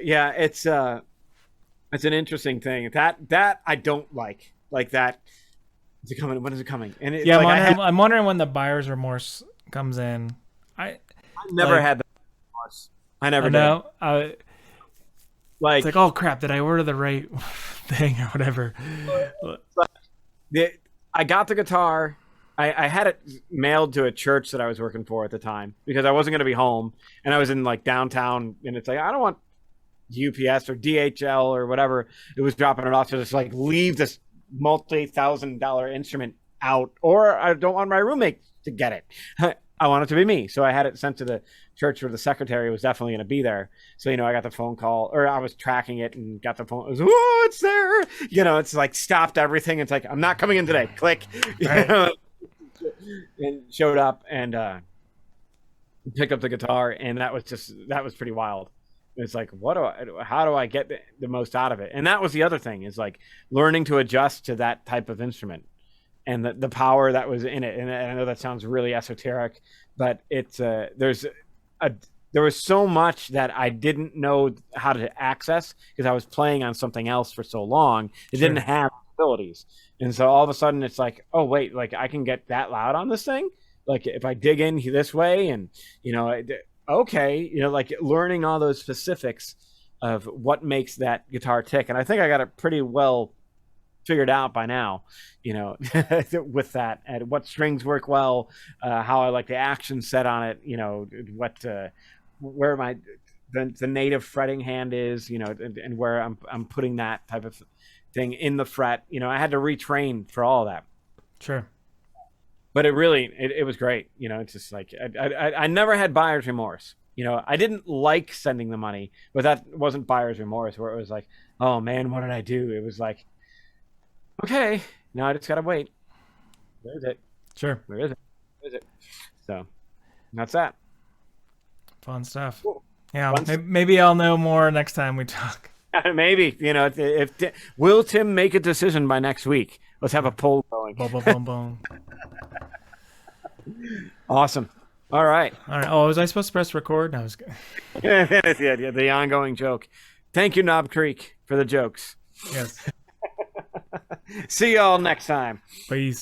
yeah, it's an interesting thing that I don't like that. Is it coming? When is it coming? And yeah, like I'm wondering when the buyer's remorse comes in. I never had that remorse. I never know. Like, it's like, oh crap, did I order the right thing or whatever? I got the guitar. I had it mailed to a church that I was working for at the time because I wasn't going to be home, and I was in like downtown, and it's like I don't want UPS or DHL or whatever it was dropping it off to just like leave this multi-$1,000 instrument out, or I don't want my roommate to get it. I want it to be me. So I had it sent to the church where the secretary was definitely going to be there. So, I got the phone call, or I was tracking it and got the phone. It was, oh, it's there. It's like stopped everything. It's like, I'm not coming in today. Click. Right. And showed up and picked up the guitar. And that was pretty wild. It's like, how do I get the most out of it? And that was the other thing is like learning to adjust to that type of instrument. And the power that was in it, and I know that sounds really esoteric, but it's there was so much that I didn't know how to access because I was playing on something else for so long. It Sure. didn't have abilities, and so all of a sudden it's like, oh wait, like I can get that loud on this thing. Like if I dig in this way, and okay, like learning all those specifics of what makes that guitar tick, and I think I got it pretty well figured out by now, with that, and what strings work well, how I like the action set on it, where the native fretting hand is, and where I'm putting that type of thing in the fret. You know, I had to retrain for all of that. Sure. But it was great. You know, it's just like I never had buyer's remorse. You know, I didn't like sending the money, but that wasn't buyer's remorse where it was like, oh man, what did I do? It was like, okay, now I just gotta wait. Where is it? Sure. Where is it? Where is it? So that's that. Fun stuff. Cool. Yeah, Fun maybe I'll know more next time we talk. Maybe, you know, if will Tim make a decision by next week? Let's have a poll going. Boom, boom, boom, boom. Awesome. All right. All right. Oh, was I supposed to press record? No, I was good. The ongoing joke. Thank you, Knob Creek, for the jokes. Yes. See y'all next time. Peace.